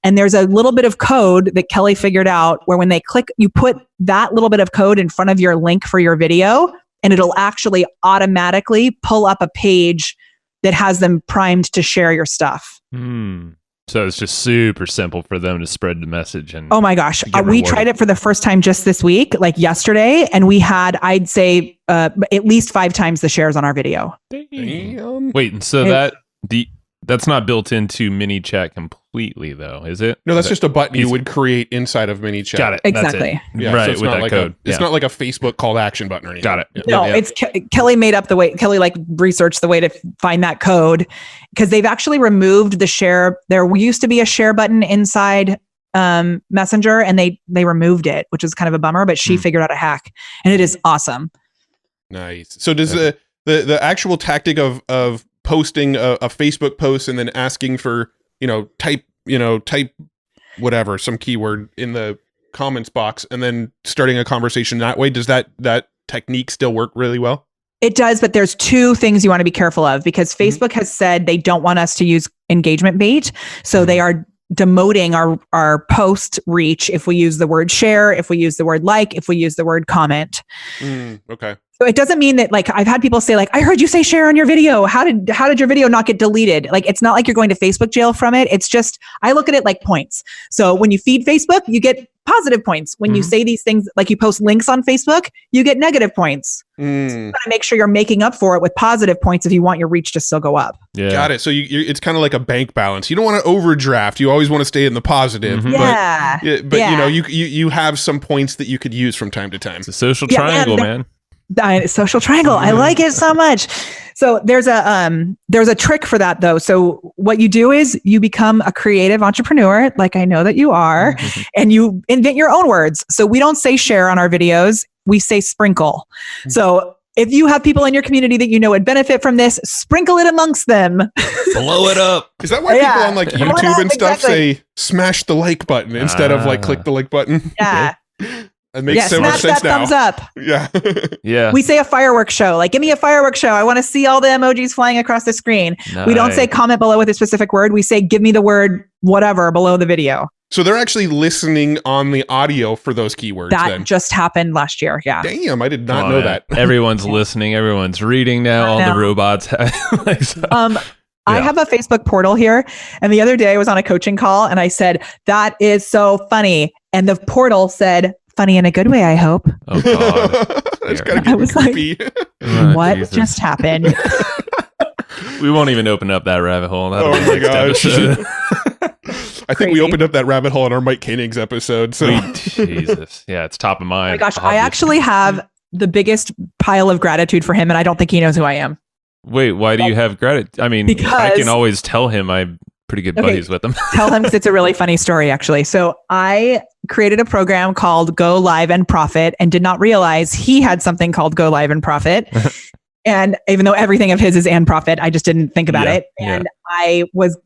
And there's a little bit of code that Kelly figured out where when they click, you put that little bit of code in front of your link for your video, and it'll actually automatically pull up a page that has them primed to share your stuff. So it's just super simple for them to spread the message. And oh my gosh, we tried it for the first time just this week, like yesterday, and we had, I'd say, at least 5 times the shares on our video. Damn. Wait, and so that's not built into Manychat completely, though, is it? No, that's just a button you would create inside of Manychat. Got it. Exactly. Yeah, right, so it's with not that like code. It's not like a Facebook call to action button or anything. Got it. Yeah. No, it's Kelly made up the way. Kelly like researched the way to find that code, because they've actually removed the share. There used to be a share button inside Messenger, and they removed it, which is kind of a bummer. But she figured out a hack, and it is awesome. Nice. So does the actual tactic of posting a Facebook post and then asking for type whatever, some keyword in the comments box, and then starting a conversation that way, does that technique still work really well? It does, but there's 2 things you want to be careful of, because Facebook has said they don't want us to use engagement bait. So they are demoting our post reach if we use the word share, if we use the word like, if we use the word comment. Okay. So it doesn't mean that, like, I've had people say, like, I heard you say share on your video. How did your video not get deleted? Like, it's not like you're going to Facebook jail from it. It's just, I look at it like points. So when you feed Facebook, you get positive points. When you say these things, like you post links on Facebook, you get negative points. So you gotta make sure you're making up for it with positive points if you want your reach to still go up. Yeah. Got it. So it's kind of like a bank balance. You don't want to overdraft. You always want to stay in the positive. But you have some points that you could use from time to time. It's a social triangle, man. Social triangle. I like it so much. So there's a trick for that, though. So what you do is you become a creative entrepreneur, like I know that you are, and you invent your own words. So we don't say share on our videos. We say sprinkle. So if you have people in your community that you know would benefit from this, sprinkle it amongst them. Blow it up. Is that why people on like YouTube and stuff say smash the like button instead of like click the like button? Yeah. It makes so much sense now. Thumbs up. Yeah. Yeah. We say a fireworks show. Like, give me a fireworks show. I want to see all the emojis flying across the screen. Nice. We don't say comment below with a specific word. We say, give me the word whatever below the video. So they're actually listening on the audio for those keywords. That just happened last year. Yeah. Damn, I did not know that. Everyone's listening. Everyone's reading now. All the robots have. I have a Facebook portal here. And the other day I was on a coaching call and I said, that is so funny. And the portal said, funny in a good way, I hope. Oh, God. That's gotta get creepy. Like, what just happened? We won't even open up that rabbit hole. That'll be next episode. I think we opened up that rabbit hole in our Mike Koenig's episode. So Jesus. Yeah, it's top of mind. Oh my gosh, obviously. I actually have the biggest pile of gratitude for him, and I don't think he knows who I am. Wait, why do you have gratitude? I mean, because I can always tell him I'm pretty good buddies with him. Tell him, because it's a really funny story, actually. So I created a program called Go Live and Profit and did not realize he had something called Go Live and Profit. And even though everything of his is and profit, I just didn't think about it. And I was,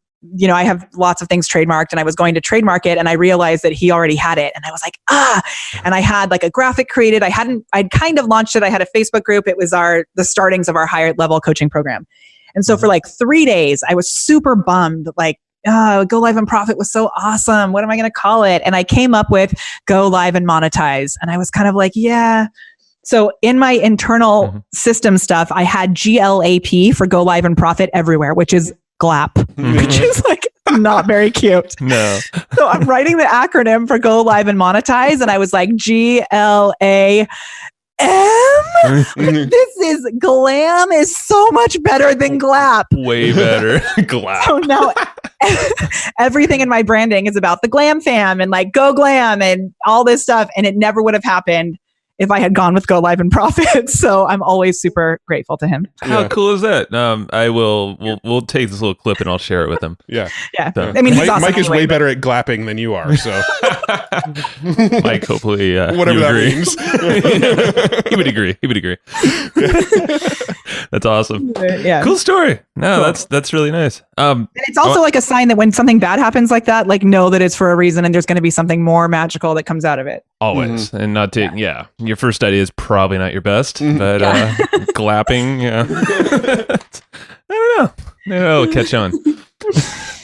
I have lots of things trademarked, and I was going to trademark it, and I realized that he already had it. And I was like, and I had like a graphic created. I'd kind of launched it. I had a Facebook group. It was the startings of our higher level coaching program. And so for like 3 days, I was super bummed, like, Go Live and Profit was so awesome. What am I going to call it? And I came up with Go Live and Monetize. And I was kind of like, yeah. So in my internal system stuff, I had GLAP for Go Live and Profit everywhere, which is GLAP, which is like not very cute. No. So I'm writing the acronym for Go Live and Monetize. And I was like, GLAM. This is GLAM is so much better than GLAP. Way better. GLAP. So now everything in my branding is about the Glam fam and like Go Glam and all this stuff. And it never would have happened if I had gone with Go Live and Profit. So I'm always super grateful to him. How cool is that? We'll take this little clip and I'll share it with him. Yeah. Yeah. So. I mean, he's awesome Mike is anyway, way better at glapping than you are. So Mike, hopefully, Whatever you that agree. means. He would agree. He would agree. That's awesome. Yeah. Cool story. No, that's really nice. And it's also like a sign that when something bad happens like that, like know that it's for a reason and there's going to be something more magical that comes out of it. Always. And not to, your first idea is probably not your best, but glapping, I don't know. Maybe it'll catch on.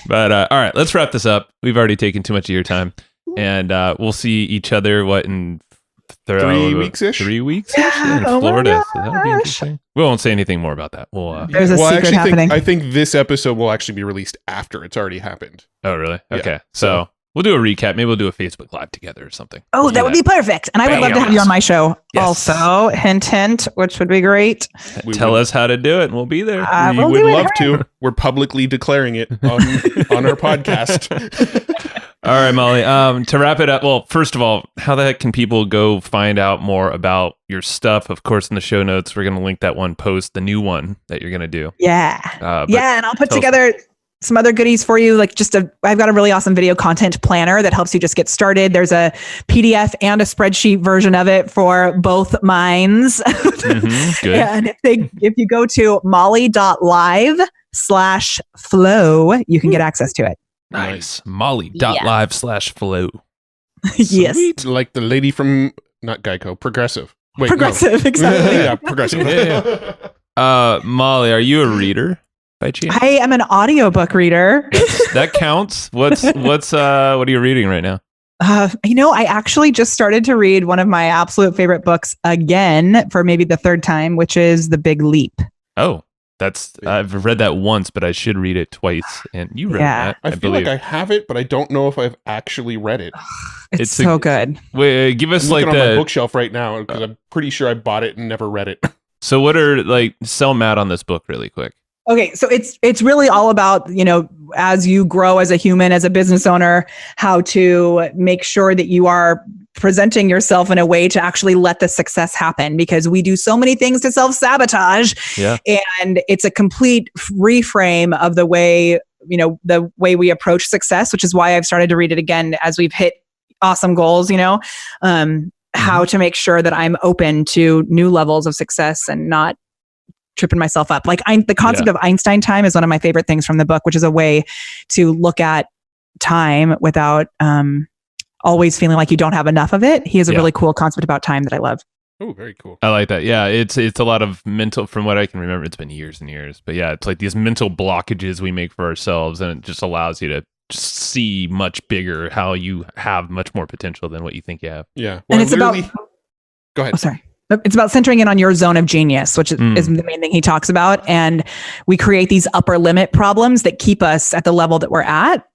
But all right, let's wrap this up. We've already taken too much of your time, and we'll see each other in 3 weeks-ish? 3 weeks Yeah, in oh my Florida. So that'll be gosh. interesting. We won't say anything more about that. We'll. There's a secret happening. I think this episode will actually be released after it's already happened. Oh, really? Yeah. Okay. So we'll do a recap. Maybe we'll do a Facebook Live together or something. Oh, that would be perfect. And I would love to have you on my show Yes. also. Hint, hint, which would be great. Tell us how to do it, and we'll be there. I We will would do it. love to. We're publicly declaring it on our podcast. All right, Molly. To wrap it up, well, first of all, how the heck can people go find out more about your stuff? Of course, in the show notes, we're going to link that one post, the new one that you're going to do. Yeah. But And I'll put tell us- together some other goodies for you. Like I've got a really awesome video content planner that helps you just get started. There's a PDF and a spreadsheet version of it for both minds. Good. And if you go to molly.live/flow, you can get access to it. Nice. Molly.live/flow. Yes. Sweet. Like the lady from, not Geico, Progressive. Wait, Progressive, no. exactly. Yeah, Progressive. Molly, are you a reader by chance? I am an audiobook reader. That counts. What are you reading right now? I actually just started to read one of my absolute favorite books again for maybe the third time, which is The Big Leap. Oh, I've read that once, but I should read it twice. And you read that, I feel believe. like I have it, but I don't know if I've actually read it. It's so good. Wait, give us I'm like looking on my the bookshelf right now because I'm pretty sure I bought it and never read it. So what are sell Matt on this book really quick. Okay, so it's really all about, as you grow as a human, as a business owner, how to make sure that you are presenting yourself in a way to actually let the success happen, because we do so many things to self-sabotage. Yeah. And it's a complete reframe of the way we approach success, which is why I've started to read it again as we've hit awesome goals, how to make sure that I'm open to new levels of success and not tripping myself up. Like the concept of Einstein time is one of my favorite things from the book, which is a way to look at time without always feeling like you don't have enough of it. He has a really cool concept about time that I love. Oh, very cool. I like that. Yeah, it's a lot of mental, from what I can remember, it's been years and years. But yeah, it's like these mental blockages we make for ourselves, and it just allows you to just see much bigger how you have much more potential than what you think you have. Yeah. And it's about... Go ahead. Oh, sorry. It's about centering in on your zone of genius, which is the main thing he talks about. And we create these upper limit problems that keep us at the level that we're at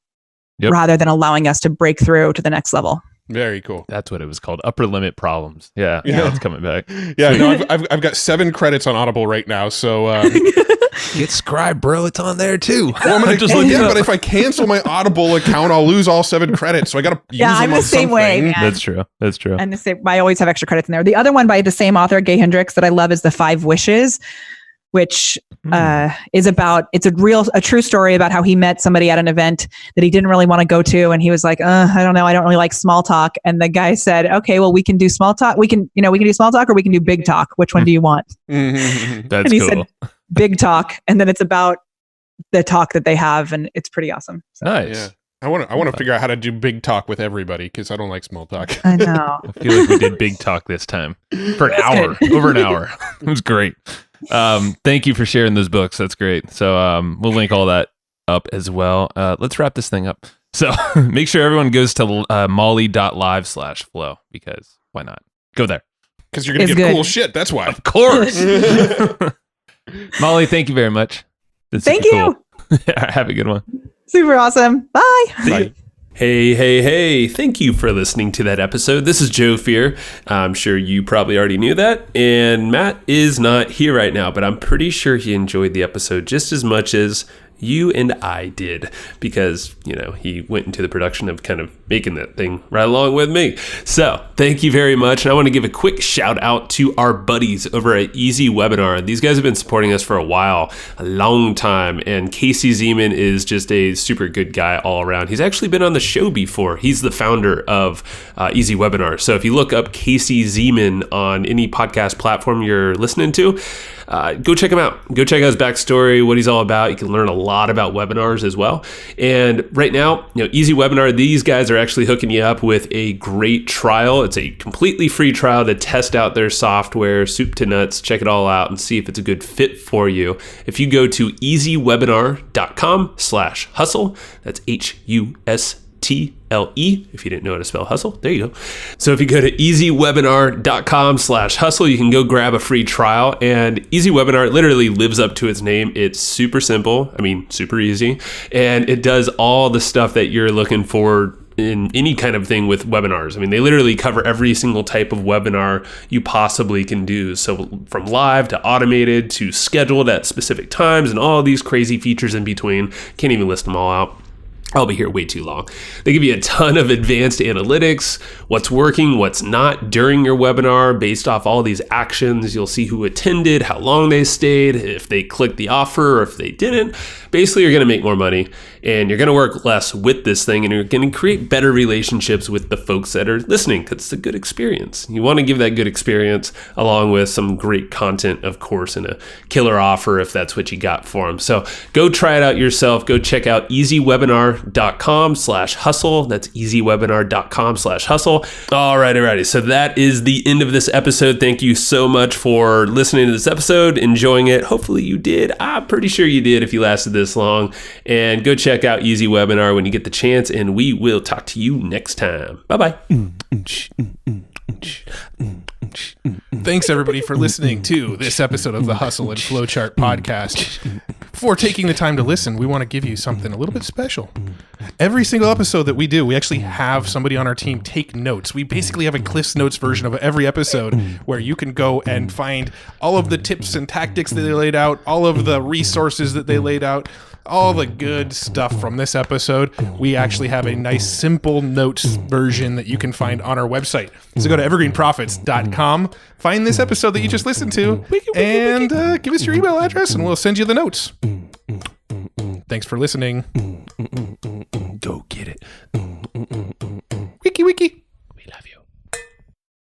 rather than allowing us to break through to the next level. Very cool. That's what it was called. Upper limit problems. Yeah. It's coming back. Yeah, no, I've got 7 credits on Audible right now, so Get Scribe, bro. It's on there too. well, I'm gonna just but if I cancel my Audible account, I'll lose all 7 credits. So I gotta use them I'm on the same way, something. man. That's true. And I always have extra credits in there. The other one by the same author, Gay Hendricks, that I love is The 5 Wishes, which is about, it's a true story about how he met somebody at an event that he didn't really want to go to. And he was like, I don't know. I don't really like small talk. And the guy said, okay, well, we can do small talk. We can do small talk, or we can do big talk. Which one do you want? Mhm. That's And he cool. said, big talk. And then it's about the talk that they have. And it's pretty awesome. So, Nice. Yeah. I want to figure out how to do big talk with everybody because I don't like small talk. I know. I feel like we did big talk this time for an hour, over an hour. It was great. Thank you for sharing those books. That's great. So we'll link all that up as well. Let's wrap this thing up. So make sure everyone goes to molly.live/flow, because why not? Go there. Because you're going to It's get good. cool shit. That's why. Of course. Molly, thank you very much. That's Thank super you. cool. Have a good one. Super awesome. Bye. Bye. Hey, thank you for listening to that episode. This is Joe Fier. I'm sure you probably already knew that. And Matt is not here right now, but I'm pretty sure he enjoyed the episode just as much as you and I did, because, he went into the production of kind of making that thing right along with me. So thank you very much. And I want to give a quick shout out to our buddies over at Easy Webinar. These guys have been supporting us for a while, a long time. And Casey Zeman is just a super good guy all around. He's actually been on the show before. He's the founder of Easy Webinar. So if you look up Casey Zeman on any podcast platform you're listening to, go check him out. Go check out his backstory, what he's all about. You can learn a lot about webinars as well. And right now, Easy Webinar, these guys are actually hooking you up with a great trial. It's a completely free trial to test out their software, soup to nuts, check it all out and see if it's a good fit for you. If you go to easywebinar.com/hustle, that's HUSTLE, if you didn't know how to spell hustle, there you go. So if you go to easywebinar.com/hustle, you can go grab a free trial. And Easy Webinar literally lives up to its name. It's super simple. Super easy. And it does all the stuff that you're looking for in any kind of thing with webinars. They literally cover every single type of webinar you possibly can do. So from live to automated to scheduled at specific times and all these crazy features in between. Can't even list them all out. I'll be here way too long. They give you a ton of advanced analytics, what's working, what's not during your webinar. Based off all these actions, you'll see who attended, how long they stayed, if they clicked the offer or if they didn't. Basically, you're going to make more money and you're going to work less with this thing, and you're going to create better relationships with the folks that are listening, because it's a good experience. You want to give that good experience along with some great content, of course, and a killer offer if that's what you got for them. So go try it out yourself. Go check out easywebinar.com/hustle. That's easywebinar.com/hustle. Alrighty. So that is the end of this episode. Thank you so much for listening to this episode, enjoying it. Hopefully you did. I'm pretty sure you did if you lasted this long. And go check out Easy Webinar when you get the chance, and we will talk to you next time. Bye-bye. Thanks, everybody, for listening to this episode of the Hustle and Flowchart podcast. Before taking the time to listen, we want to give you something a little bit special. Every single episode that we do, we actually have somebody on our team take notes. We basically have a Cliff's Notes version of every episode where you can go and find all of the tips and tactics that they laid out, all of the resources that they laid out, all the good stuff from this episode. We actually have a nice simple notes version that you can find on our website. So go to evergreenprofits.com, find this episode that you just listened to, and give us your email address and we'll send you the notes. Thanks for listening.